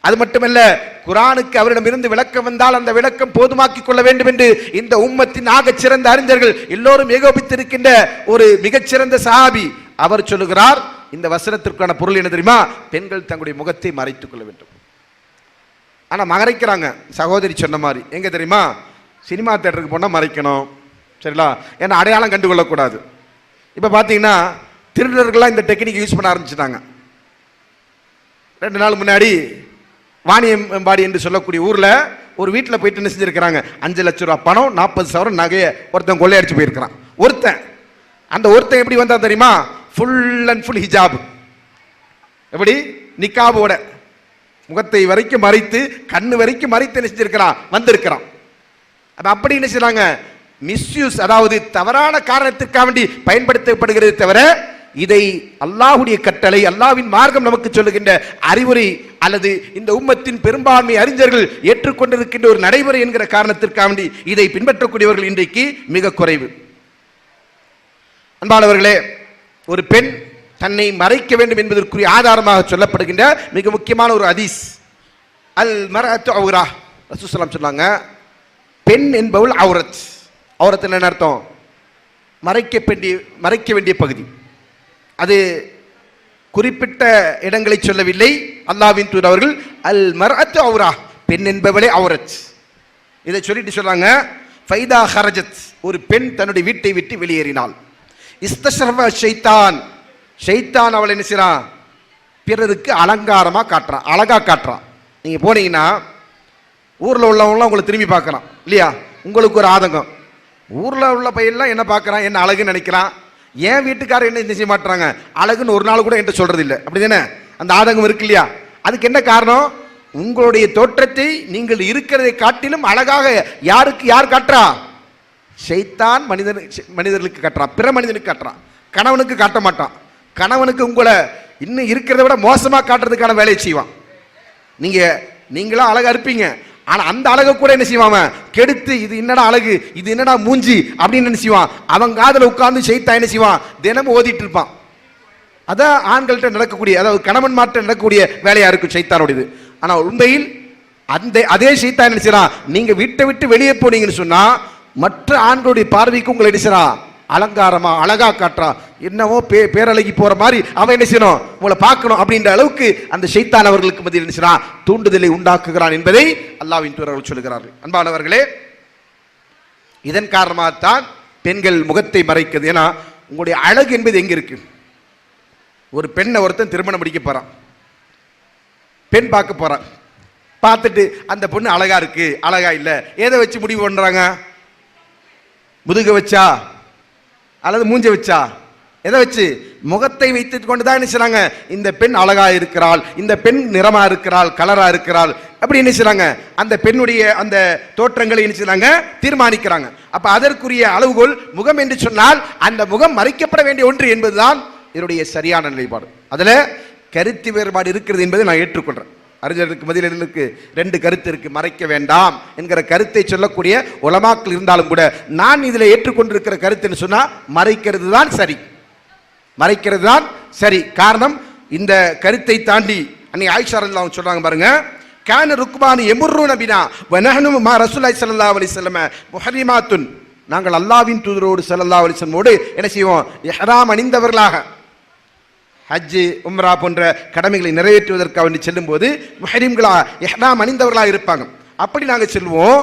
அது மட்டுமல்ல, குர்ஆனுக்கு அவரிடமிருந்து விளக்கம் வந்தால் அந்த விளக்கம் போதுமாக்கிக் கொள்ள வேண்டும் என்று இந்த உம்மத்தின் ஆகச் சிறந்த அறிஞர்கள் எல்லோரும் ஏகோபித்திருக்கின்ற ஒரு மிகச்சிறந்த சஹாபி. அவர் சொல்லுகிறார், இந்த வசனத்திற்கான பொருள் என்ன தெரியுமா? பெண்கள் தங்களுடைய முகத்தை மறைத்துக் கொள்ள வேண்டும். ஆனா மறைக்கிறாங்க. சகோதரி சொன்ன மாதிரி எங்க தெரியுமா? சினிமா தியேட்டருக்கு போனால் மறைக்கணும். சரிங்களா? ஏன்னா அடையாளம் கண்டுகொள்ளக்கூடாது. இப்போ பார்த்தீங்கன்னா திருடர்கள்லாம் இந்த டெக்னிக் யூஸ் பண்ண ஆரம்பிச்சுட்டாங்க. 2 நாள் முன்னாடி வாணியம்பாடி என்று சொல்லக்கூடிய ஊரில் ஒரு வீட்டில் போயிட்டு என்ன செஞ்சிருக்கிறாங்க, 5 லட்சம் ரூபா பணம், 40 சவரன் நகையை ஒருத்தன் கொள்ளையடிச்சு போயிருக்கிறான். அந்த ஒருத்தன் எப்படி வந்தா தெரியுமா? ஃபுல் அண்ட் ஃபுல் ஹிஜாப். எப்படி? நிக்காபோட முகத்தை வரைக்கும் மறைத்து, கண்ணு வரைக்கும் மறைத்து என்ன செஞ்சிருக்கிறான், வந்திருக்கிறான். அப்படி என்ன செய்றாங்க, மிஸ்யூஸ், அதாவது தவறான காரணத்திற்காக வேண்டி பயன்படுத்தப்படுகிறது தவிர இதை அல்லாஹ்வுடைய கட்டளை, அல்லாஹ்வின் மார்க்கம் நமக்கு சொல்லுகின்ற அறிவுரை அல்லது இந்த உம்மத்தின் பெரும்பான்மை அறிஞர்கள் ஏற்றுக்கொண்டிருக்கின்ற ஒரு நடைமுறை என்கிற காரணத்திற்காக வேண்டி இதை பின்பற்றக்கூடியவர்கள் இன்றைக்கு மிக குறைவு. அன்பானவர்களே, ஒரு பெண் தன்னை மறைக்க வேண்டும் என்பதற்குரிய ஆதாரமாக சொல்லப்படுகின்ற மிக முக்கியமான ஒரு ஹதீஸ், அல் மர்அத்து அவ்ரா. ரசூலுல்லாஹி ஸல்லல்லாஹு அலைஹி சொன்னாங்க, பெண் என்பவள் அவ்ரத். அவ்ரத் என்ன அர்த்தம்? மறைக்க வேண்டிய பகுதி. அது குறிப்பிட்ட இடங்களை சொல்லவில்லை. அல்லாஹ்வின் தூதர் அவர்கள் அல் மர்அத்து அவ்ரா, பெண் என்பவளே அவ்ரத், இதை சொல்லிட்டு சொல்றாங்க, ஃபைதா ஹரஜத், ஒரு பெண் தன்னுடைய வீட்டை விட்டு வெளியேறினாள், இஸ்தஷரஃப ஷைத்தான், ஷைத்தான் அவளை என்ன செய்றான்? பிறருக்கு அலங்காரமா காட்டுறான், அழகா காட்டுறான். நீங்க போனீங்கன்னா ஊர்ல உள்ளவங்களாம் உங்களை திரும்பி பார்க்கறான் இல்லையா? உங்களுக்கு ஒரு ஆதங்கம், ஊர்ல உள்ள பையன்லாம் என்ன பார்க்கறான், என்ன அழகுன்னு நினைக்கிறான், ஏன் வீட்டுக்காரர் என்ன செய்ய மாட்டாங்க, அழகுன்னு ஒரு நாள் கூட என்கிட்ட சொல்றது இல்லை, அப்படிதானே? அந்த ஆதங்கம் இருக்கு இல்லையா? அதுக்கு என்ன காரணம்? உங்களுடைய தோற்றத்தை நீங்கள் இருக்கிறதை காட்டிலும் அழகாக யார் காட்டுறா? ஷைத்தான் மனிதர்களுக்கு காட்டுறான், பிற மனிதனுக்கு காட்டுறான், கணவனுக்கு காட்ட மாட்டான். கணவனுக்கு உங்களை இன்னும் இருக்கிறத விட மோசமா காட்டுறதுக்கான வேலையை செய்வான். நீங்களா அழகா இருப்பீங்க, ஆனா அந்த அழகை கூட என்ன செய்வாங்க, கெடுத்து இது என்னடா அழகு, இது என்னடா மூஞ்சி அப்படின்னு என்ன செய்வான், அவன் காதுல உட்கார்ந்து ஷைத்தான் என்ன செய்வான், தினமும் ஓதிட்டு இருப்பான். அதான் ஆண்கள்கிட்ட நடக்கக்கூடிய, அதாவது கணவன் மாற்ற நடக்கக்கூடிய வேலையா இருக்கும் ஷைத்தானோடது. ஆனா உண்மையில் அதே ஷைத்தான் என்ன செய்றான், நீங்க வீட்டை விட்டு வெளியே போனீங்கன்னு சொன்னா மற்ற ஆண்களுடைய பார்வைக்கு உங்களை என்ன செய்றான், அலங்காரமா அழகா காட்டுறான். என்னவோ பேரழகி போற மாதிரி அவன் என்ன செய்யணும், உங்களை பார்க்கணும் அப்படின்ற அளவுக்கு அந்த ஷைத்தான் அவர்களுக்கு மத்தியில் என்ன செய்றான், தூண்டுதலை உண்டாக்குகிறான் என்பதை அல்லாஹ்வின் தூதர் அவர்கள் சொல்கிறார்கள். அன்பானவர்களே, இதன் காரணமாகத்தான் பெண்கள் முகத்தை மறைக்கிறது. ஏன்னா உங்களுடைய அழகு என்பது எங்க இருக்கு? ஒரு பெண்ணை ஒருத்தன் திருமணம் முடிக்க போறான், பெண் பார்க்க போறான், பார்த்துட்டு அந்த பொண்ணு அழகா இருக்கு அழகா இல்ல, எதை வச்சு முடிவு பண்றாங்க? முதுக வச்சா அல்லது மூஞ்ச வச்சா? எதை வச்சு? முகத்தை வைத்துக் கொண்டுதான் என்ன செய்றாங்க, இந்த பெண் அழகா இருக்கிறாள், இந்த பெண் நிறமா இருக்கிறாள், கலரா இருக்கிறாள், அப்படி என்ன செய்றாங்க, அந்த பெண்ணுடைய அந்த தோற்றங்களை என்ன செய்றாங்க, தீர்மானிக்கிறாங்க. அப்ப அதற்குரிய அளவுகோல் முகம் என்று சொன்னால் அந்த முகம் மறைக்கப்பட வேண்டிய ஒன்று என்பதுதான் இதனுடைய சரியான நிலைப்பாடு. அதுல கருத்து வேறுபாடு இருக்கிறது என்பதை நான் ஏற்றுக்கொள்றேன். அறிஞர்களுக்கு மத்தியில் ரெண்டு கருத்து இருக்கு, மறைக்க வேண்டாம் என்கிற கருத்தை சொல்லக்கூடிய உலமாக்கள் இருந்தாலும் கூட நான் இதில் ஏற்றுக்கொண்டிருக்கிற கருத்துன்னு சொன்னா மறைக்கிறது தான் சரி, மறைக்கிறது தான் சரி. காரணம், இந்த கருத்தை தாண்டி அன்னை ஆயிஷா ரலியல்லாஹு சொல்றாங்க பாருங்க, கான ருக்பானி யமுர்ருன பினா வ நஹ்னு மா ரசூலுல்லாஹி ஸல்லல்லாஹு அலைஹி வஸல்லம் முஹரிமாத்துன், நாங்கள் அல்லாஹ்வின் தூதரோடு ஸல்லல்லாஹு அலைஹி வஸல்லமோடு என்ன செய்வோம், இஹ்ராம் அணிந்தவர்களாக ஹஜ் உம்ரா போன்ற கடமைகளை நிறைவேற்றுவதற்காக வேண்டி செல்லும் போது முஹரிம்களா இஹ்ராம் அணிந்தவர்களாக இருப்பாங்க. அப்படி நாங்கள் செல்வோம்.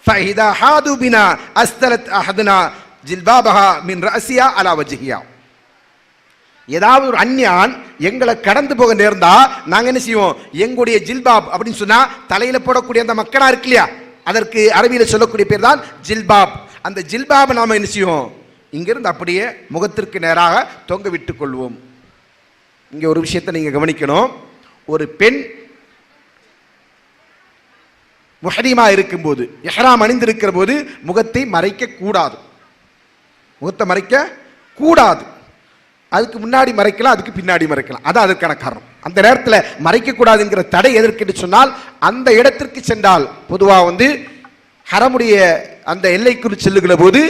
ஃபஹிதா ஹாது பினா அஸ்தலத் அஹதுனா ஜில்பாபஹா மின் ரஅசியா அலா வஜ்ஹியா, ஏதாவது ஒரு அந்நியான் எங்களை கடந்து போக நேர்ந்தா நாங்க என்ன செய்வோம், எங்களுடைய ஜில்பாப் அப்படின்னு சொன்னா தலையில போடக்கூடிய அந்த மக்களா இருக்கு இல்லையா, அதற்கு அரபியில சொல்லக்கூடிய பேர் தான் ஜில்பாப். அந்த ஜில்பாப் நாம என்ன செய்வோம், இங்கிருந்து அப்படியே முகத்திற்கு நேராக தொங்க விட்டுக் கொள்வோம். இங்கே ஒரு விஷயத்தை நீங்க கவனிக்கணும், ஒரு பெண் முஹரிமா இருக்கும்போது, இஹ்ராம் அணிந்திருக்கிற போது முகத்தை மறைக்க கூடாது, முகத்தை மறைக்க கூடாது. அதுக்கு முன்னாடி மறைக்கலாம், அதுக்கு பின்னாடி மறைக்கலாம், அதான் அதற்கான காரணம். அந்த நேரத்தில் மறைக்கக்கூடாதுங்கிற தடை எதற்கு என்று சொன்னால், அந்த இடத்திற்கு சென்றால் பொதுவாக ஹரமுடைய அந்த எல்லைக்குள் செல்லுகிற போது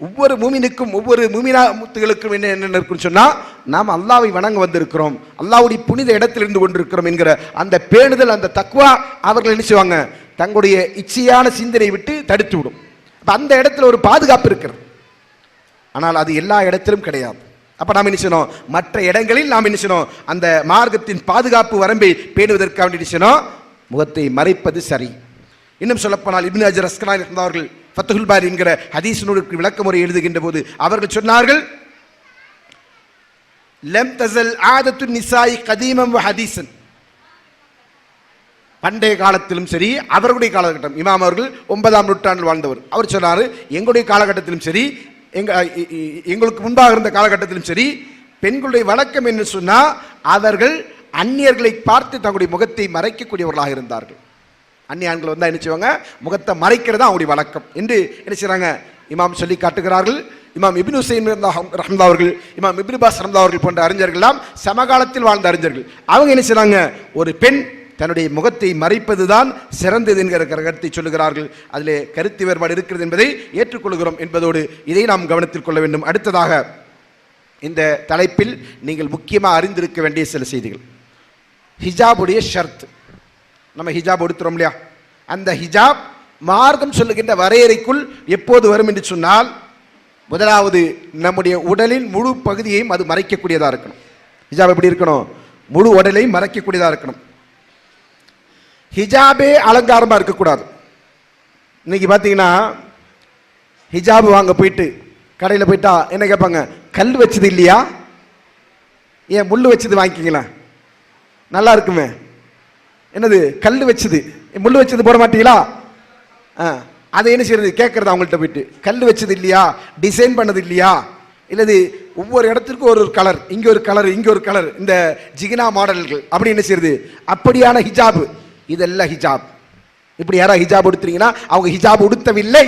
ஒவ்வொரு மூமினுக்கும் ஒவ்வொரு மூமினாத்துகளுக்கும் என்ன இருக்குன்னு சொன்னா, நாம் அல்லாஹ்வை வணங்க வந்திருக்கிறோம், அல்லாஹ்வுடைய புனித இடத்தில் இருந்து கொண்டிருக்கிறோம் என்கிற அந்த பேணுதல், அந்த தக்வா அவர்கள் என்ன செய்வாங்க, தங்களுடைய இச்சையான சிந்தனை விட்டு தடுத்து விடும். அந்த இடத்துல ஒரு பாதுகாப்பு இருக்கிறது. ஆனால் அது எல்லா இடத்திலும் கிடையாது. அப்ப நாம் என்ன செய்யணும், மற்ற இடங்களில் நாம் என்ன செய்யணும், அந்த மார்க்கத்தின் பாதுகாப்பு வரம்பை பேணுவதற்காக என்ன செய்யணும், முகத்தை மறைப்பது சரி. இன்னும் சொல்லப்போனால் இப்னு ஹஜர் அஸ்கலானி அவர்கள் ஃபத்ஹுல் பாரி என்கிற ஹதீஸ் நூலுக்கு விளக்கமுறை எழுதுகின்ற போது அவர்கள் சொன்னார்கள், லம் தஸல் ஆதத்து நிசாய் கதீமம் வ ஹதீஸன், பண்டைய காலத்திலும் சரி அவர்களுடைய காலகட்டம், இமாம் அவர்கள் 9ஆம் நூற்றாண்டில் வாழ்ந்தவர், அவர் சொன்னார், எங்களுடைய காலகட்டத்திலும் சரி எங்களுக்கு முன்பாக இருந்த காலகட்டத்திலும் சரி பெண்களுடைய வழக்கம் என்று சொன்னா அவர்கள் அந்நியர்களை பார்த்து தங்களுடைய முகத்தை மறைக்கக்கூடியவர்களாக இருந்தார்கள். அந்நிய ஆண்கள் வந்தா என்ன செய்வாங்க, முகத்தை மறைக்கிறது அவங்களுடைய வழக்கம் என்று என்ன செய்றாங்க இமாம் சொல்லி காட்டுகிறார்கள். இமாம் இப்னு உசைமீன் ரஹ்மத்துல்லாஹி அவர்கள், இமாம் இப்னு பாஸ் ரஹ்மத்துல்லாஹி அவர்கள் போன்ற அறிஞர்கள் எல்லாம் சமகாலத்தில் வாழ்ந்த அறிஞர்கள். அவங்க என்ன செய்றாங்க, ஒரு பெண் தன்னுடைய முகத்தை மறைப்பதுதான் சிறந்தது என்கிற கருத்தை சொல்லுகிறார்கள். அதிலே கருத்து வேறுபாடு இருக்கிறது என்பதை ஏற்றுக்கொள்கிறோம் என்பதோடு இதை நாம் கவனத்தில் கொள்ள வேண்டும். அடுத்ததாக இந்த தலைப்பில் நீங்கள் முக்கியமாக அறிந்திருக்க வேண்டிய சில செய்திகள். ஹிஜாபுடைய ஷர்த். நம்ம ஹிஜாப் எடுத்துறோம் இல்லையா, அந்த ஹிஜாப் மார்க்கம் சொல்லுகின்ற வரையறைக்குள் எப்போது வரும் என்று சொன்னால், முதலாவது நம்முடைய உடலின் முழு பகுதியையும் அது மறைக்கக்கூடியதாக இருக்கணும். ஹிஜாப் எப்படி இருக்கணும், முழு உடலையும் மறைக்கக்கூடியதாக இருக்கணும். ஹிஜாபே அலங்காரமாக இருக்கக்கூடாது. இன்னைக்கு பார்த்தீங்கன்னா ஹிஜாபு வாங்க போயிட்டு கடையில் போயிட்டா என்ன கேட்பாங்க, கல் வச்சது இல்லையா, ஏன் முள் வச்சது வாங்கிக்கிங்களா, நல்லா இருக்குமே, என்னது கல் வச்சது முள் வச்சது போட மாட்டீங்களா, அதை என்ன செய்யறது கேட்கறது அவங்கள்ட்ட போயிட்டு, கல் வச்சது இல்லையா, டிசைன் பண்ணது இல்லையா, இல்லது ஒவ்வொரு இடத்திற்கும் ஒரு கலர், இங்கே ஒரு கலர் இங்கே ஒரு கலர், இந்த ஜிகினா மாடல்கள் அப்படி என்ன செய்யறது, அப்படியான ஹிஜாபு, இதெல்லாம் ஹிஜாப். இப்படி யாராவது ஹிஜாப் உடுத்துறீங்கன்னா அவங்க ஹிஜாப் உடுத்தவில்லை.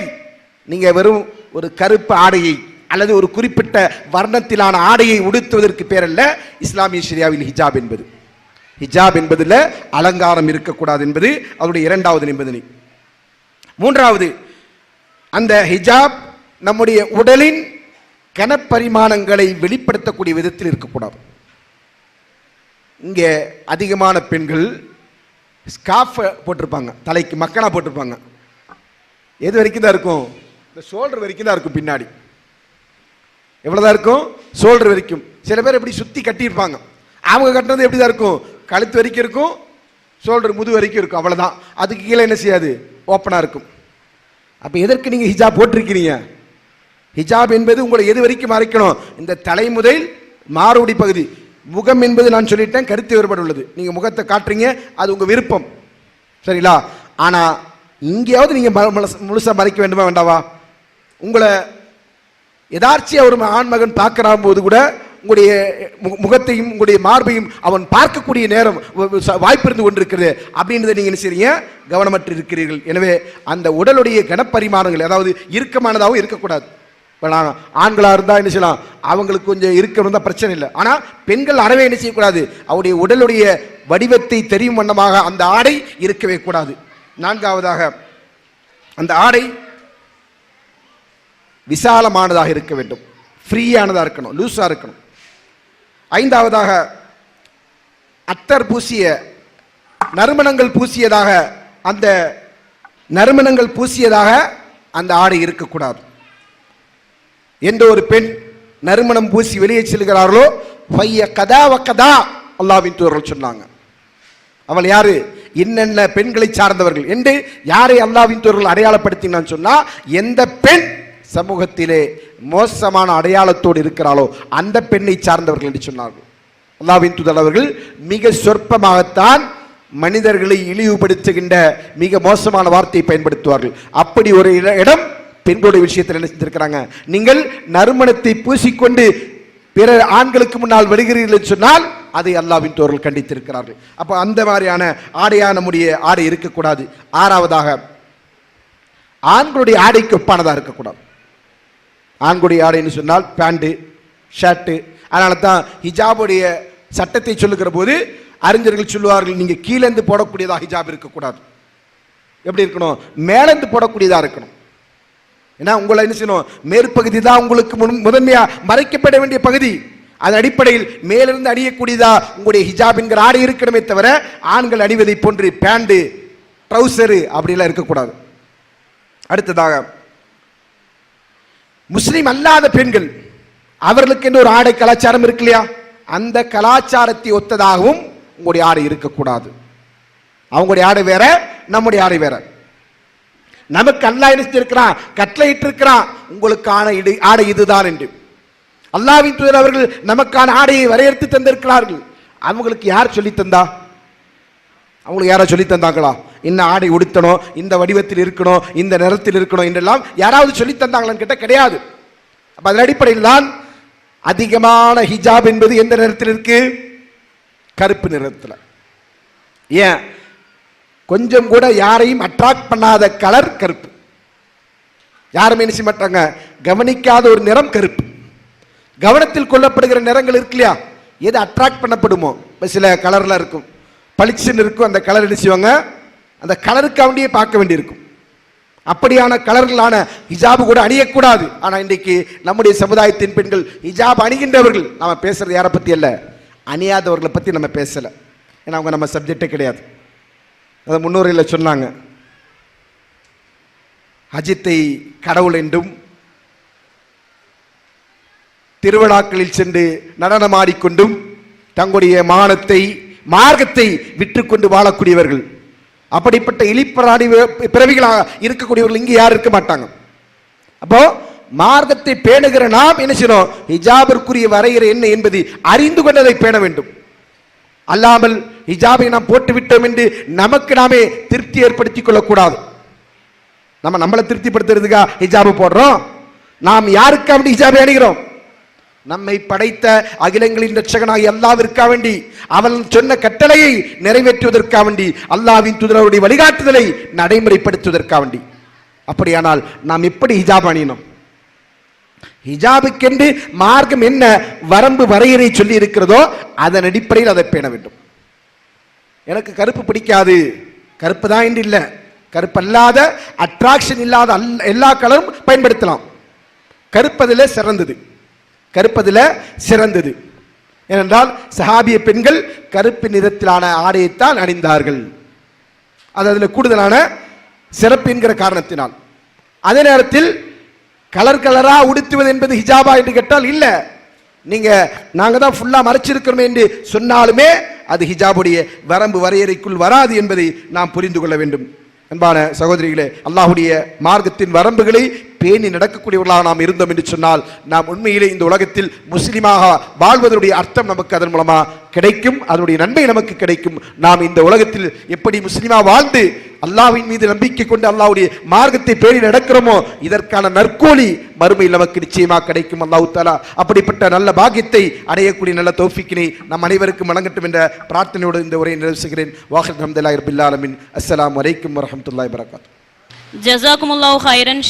நீங்க வெறும் ஒரு கருப்பு ஆடையை அல்லது ஒரு குறிப்பிட்ட வர்ணத்திலான ஆடையை உடுத்துவதற்கு பேர் அல்ல இஸ்லாமிய ஷரியாவில் ஹிஜாப் என்பது. ஹிஜாப் என்பதில் அலங்காரம் இருக்கக்கூடாது என்பது அவருடைய இரண்டாவது நிபந்தனை. மூன்றாவது, அந்த ஹிஜாப் நம்முடைய உடலின் கனப்பரிமாணங்களை வெளிப்படுத்தக்கூடிய விதத்தில் இருக்கக்கூடாது. இங்கே அதிகமான பெண்கள் ஸ்கார்ஃப் போட்டிருப்பாங்க, தலைக்கு மக்கனா போட்டிருப்பாங்க. எது வரைக்கும் தான் இருக்கும், இந்த ஷோல்டர் வரைக்கும் தான் இருக்கும், பின்னாடி எவ்வளோதான் இருக்கும், ஷோல்டர் வரைக்கும். சில பேர் எப்படி சுற்றி கட்டியிருப்பாங்க, அவங்க கட்டினது எப்படி தான் இருக்கும், கழுத்து வரைக்கும் இருக்கும், ஷோல்டர் முது வரைக்கும் இருக்கும், அவ்வளோதான். அதுக்கு கீழே என்ன செய்யாது, ஓப்பனாக இருக்கும். அப்போ எதற்கு நீங்கள் ஹிஜாப் போட்டிருக்கிறீங்க? ஹிஜாப் என்பது உங்களை எது வரைக்கும் மறைக்கணும், இந்த தலை முதல் மாறுபடி பகுதி. முகம் என்பது நான் சொல்லிட்டேன், கருத்து வேறுபாடு உள்ளது. நீங்கள் முகத்தை காட்டுறீங்க, அது உங்கள் விருப்பம், சரிங்களா. ஆனால் இங்கேயாவது நீங்கள் முழுசாக மறைக்க வேண்டுமா வேண்டாவா? உங்களை யதார்ச்சியாக ஒரு ஆண்மகன் பார்க்குற போது கூட உங்களுடைய முகத்தையும் உங்களுடைய மார்பையும் அவன் பார்க்கக்கூடிய நேரம் வாய்ப்பு இருந்து கொண்டிருக்கிறது. அப்படின்றத நீங்கள் என்ன செய்றீங்க, கவனமற்று இருக்கிறீர்கள். எனவே அந்த உடலுடைய கனப்பரிமாணங்கள், அதாவது இறுக்கமானதாகவும் இருக்கக்கூடாது. இப்போ நான் ஆண்களாக இருந்தால் என்ன செய்யலாம், அவங்களுக்கு கொஞ்சம் இருக்க இருந்தால் பிரச்சனை இல்லை. ஆனால் பெண்கள் அறவே என்ன செய்யக்கூடாது, அவருடைய உடலுடைய வடிவத்தை தெரியும் வண்ணமாக அந்த ஆடை இருக்கவே கூடாது. நான்காவதாக, அந்த ஆடை விசாலமானதாக இருக்க வேண்டும், ஃப்ரீயானதாக இருக்கணும், லூஸாக இருக்கணும். ஐந்தாவதாக, அத்தர் பூசிய நறுமணங்கள் பூசியதாக அந்த நறுமணங்கள் பூசியதாக அந்த ஆடை இருக்கக்கூடாது. எந்த ஒரு பெண் நறுமணம் பூசி வெளியே செல்கிறார்களோ பைய கதா வக்கதா அல்லாஹ்வின் தூதர்கள் சொன்னாங்க. அவள் யாரு, என்னென்ன பெண்களை சார்ந்தவர்கள் என்று யாரை அல்லாஹ்வின் தூதர்கள் அடையாளப்படுத்தினான்னு சொன்னா, எந்த பெண் சமூகத்திலே மோசமான அடையாளத்தோடு இருக்கிறாளோ அந்த பெண்ணை சார்ந்தவர்கள் என்று சொன்னார்கள். அல்லாஹ்வின் தூதர் அவர்கள் மிக சொற்பமாகத்தான் மனிதர்களை இழிவுபடுத்துகின்ற மிக மோசமான வார்த்தையை பயன்படுத்துவார்கள். அப்படி ஒரு இடம் பெண்களுடைய விஷயத்தில் என்ன செஞ்சிருக்கிறாங்க, நீங்கள் நறுமணத்தை பூசிக்கொண்டு பிற ஆண்களுக்கு முன்னால் வருகிறீர்கள் சொன்னால் அதை அல்லாஹ்வின் தூதர்கள் கண்டித்திருக்கிறார்கள். அப்போ அந்த மாதிரியான ஆடையா நம்முடைய ஆடை இருக்கக்கூடாது. ஆறாவதாக, ஆண்களுடைய ஆடைக்கு ஒப்பானதாக இருக்கக்கூடாது. ஆண்களுடைய ஆடைன்னு சொன்னால் பேண்ட்டு ஷர்ட்டு. அதனால தான் ஹிஜாபுடைய சட்டத்தை சொல்லுகிற போது அறிஞர்கள் சொல்லுவார்கள், நீங்கள் கீழேந்து போடக்கூடியதாக ஹிஜாப் இருக்கக்கூடாது. எப்படி இருக்கணும், மேலேந்து போடக்கூடியதாக இருக்கணும். ஏன்னா உங்களை என்ன செய்யணும், மேற்பகுதி தான் உங்களுக்கு முதன்மையா மறைக்கப்பட வேண்டிய பகுதி. அதன் அடிப்படையில் மேலிருந்து அணியக்கூடியதா உங்களுடைய ஹிஜாப் என்கிற ஆடை இருக்கணுமே தவிர ஆண்கள் அணிவதை போன்று பேண்டு ட்ரௌசரு அப்படிலாம் இருக்கக்கூடாது. அடுத்ததாக, முஸ்லிம் அல்லாத பெண்கள் அவர்களுக்கு என்று ஒரு ஆடை கலாச்சாரம் இருக்கு இல்லையா, அந்த கலாச்சாரத்தை ஒத்ததாகவும் உங்களுடைய ஆடை இருக்கக்கூடாது. அவங்களுடைய ஆடை வேற, நம்முடைய ஆடை வேற. நமக்கு அல்லாஹ் என்ன செஞ்சிருக்கிறான், கட்டளையிட்டு இருக்கிறான், உங்களுக்கான ஆடை இதுதான் என்று. அல்லாஹ்வின் தூதர் அவர்கள் நமக்கான ஆடையை வரையறுத்து தந்திருக்கிறார்கள். அவங்களுக்கு யார் சொல்லி தந்தா, அவங்களுக்கு யாரா சொல்லி தந்தாங்களா, இந்த ஆடை உடுத்தணும், இந்த வடிவத்தில் இருக்கணும், இந்த நிறத்தில் இருக்கணும் என்றெல்லாம் யாராவது சொல்லி தந்தாங்களான்னு கேட்டால் கிடையாது. அப்ப அதன் அடிப்படையில் தான் அதிகமான ஹிஜாப் என்பது எந்த நிறத்தில் இருக்கு, கருப்பு நிறத்தில். ஏன், கொஞ்சம் கூட யாரையும் அட்ராக்ட் பண்ணாத கலர் கருப்பு. யாருமே என்ன செய்ய மாட்டாங்க, கவனிக்காத ஒரு நிறம் கருப்பு. கவனத்தில் கொள்ளப்படுகிற நிறங்கள் இருக்கு இல்லையா, எது அட்ராக்ட் பண்ணப்படுமோ, சில கலர்லாம் இருக்கும், பளிச்சுன்னு இருக்கும், அந்த கலர் என்ன செய்வாங்க, அந்த கலருக்காண்டியே பார்க்க வேண்டியிருக்கும். அப்படியான கலர்களான ஹிஜாபு கூட அணியக்கூடாது. ஆனால் இன்றைக்கு நம்முடைய சமுதாயத்தின் பெண்கள் ஹிஜாப் அணிகின்றவர்கள். நம்ம பேசுறது யாரை பற்றி அல்ல, அணியாதவர்களை பற்றி நம்ம பேசலை. ஏன்னா அவங்க நம்ம சப்ஜெக்டே கிடையாது. அதை முன்னோரையில் சொன்னாங்க, அஜித்தை கடவுள் என்றும் திருவிழாக்களில் சென்று நடனமாடிக்கொண்டும் தங்களுடைய மானத்தை மார்க்கத்தை விற்றுக்கொண்டு வாழக்கூடியவர்கள். அப்படிப்பட்ட இழிப்பராடி பிறவிகளாக இருக்கக்கூடியவர்கள் இங்கே யாரும் இருக்க மாட்டாங்க. அப்போ மார்க்கத்தை பேணுகிற நாம் என்ன செய்யணும், ஹிஜாபிற்குரிய வரையறை என்ன என்பதை அறிந்து கொண்டதை பேண வேண்டும். அல்லாமல் ஹிஜாபை நாம் போட்டுவிட்டோம் என்று நமக்கு நாமே திருப்தி ஏற்படுத்திக் கொள்ளக்கூடாது. நம்மளை திருப்திப்படுத்துறதுக்கா ஹிஜாபு போடுறோம்? நாம் யாருக்காக ஹிஜாபை அணிகிறோம்? நம்மை படைத்த அகிலங்களின் ரட்சகனாகி அல்லாஹ்விற்காக வேண்டி, அவன் சொன்ன கட்டளையை நிறைவேற்றுவதற்காக வேண்டி, அல்லாஹ்வின் தூதருடைய வழிகாட்டுதலை நடைமுறைப்படுத்துவதற்காக வேண்டி. அப்படியானால் நாம் எப்படி ஹிஜாப் அணியணும்? ஹிஜாபுக்கென்று மார்க்கம் என்ன வரம்பு வரையறை சொல்லி இருக்கிறதோ அதன் அடிப்படையில் அதை பேண வேண்டும். எனக்கு கருப்பு பிடிக்காது, கருப்பு தான் என்று இல்லை, கருப்பு அல்லாத அட்ராக்ஷன் இல்லாத எல்லா கலரும் பயன்படுத்தலாம். கருப்பதில் சிறந்தது, கருப்பதில் சிறந்தது. ஏனென்றால் சஹாபிய பெண்கள் கருப்பு நிறத்திலான ஆடையைத்தான் அணிந்தார்கள். அது அதில் கூடுதலான சிறப்பு என்கிற காரணத்தினால். அதே நேரத்தில் கலர் கலரா உடுத்துவது என்பது ஹிஜாபா என்று கேட்டால் இல்லை. நீங்க நாங்க தான் ஃபுல்லா மறைச்சிருக்கிறோம் என்று சொன்னாலுமே அது ஹிஜாபுடைய வரம்பு வரையறைக்குள் வராது என்பதை நாம் புரிந்து கொள்ள வேண்டும். அன்பான சகோதரிகளே, அல்லாஹ்வுடைய மார்க்கத்தின் வரம்புகளை பேணி நடக்கக்கூடியவர்களாக நாம் இருந்தோம் என்று சொன்னால் நாம் உண்மையிலே இந்த உலகத்தில் முஸ்லிமாக வாழ்வதனுடைய அர்த்தம் நமக்கு அதன் மூலமாக கிடைக்கும், அதனுடைய நன்மை நமக்கு கிடைக்கும். நாம் இந்த உலகத்தில் எப்படி முஸ்லிமா வாழ்ந்து அல்லாஹ்வின் மீது நம்பிக்கை கொண்டு அல்லாஹ்வுடைய மார்க்கத்தை பேணி நடக்கிறோமோ இதற்கான நற்கூலி மறுமையில் நமக்கு நிச்சயமாக கிடைக்கும். அல்லாஹ் தஆலா அப்படிப்பட்ட நல்ல பாக்கியத்தை அடையக்கூடிய நல்ல தௌஃபீக்கினை நம் அனைவருக்கும் வழங்கட்டும் என்ற பிரார்த்தனையோடு இந்த உரையை நிறைவு செய்கிறேன். வாஹிர் அல்ஹம்துலில்லாஹி ரப்பில் ஆலமீன். அஸ்ஸலாமு அலைக்கும் வரஹ்மத்துல்லாஹி வபரகாத்துஹு. ஜஸாக்குமுல்லாஹு கைரன்.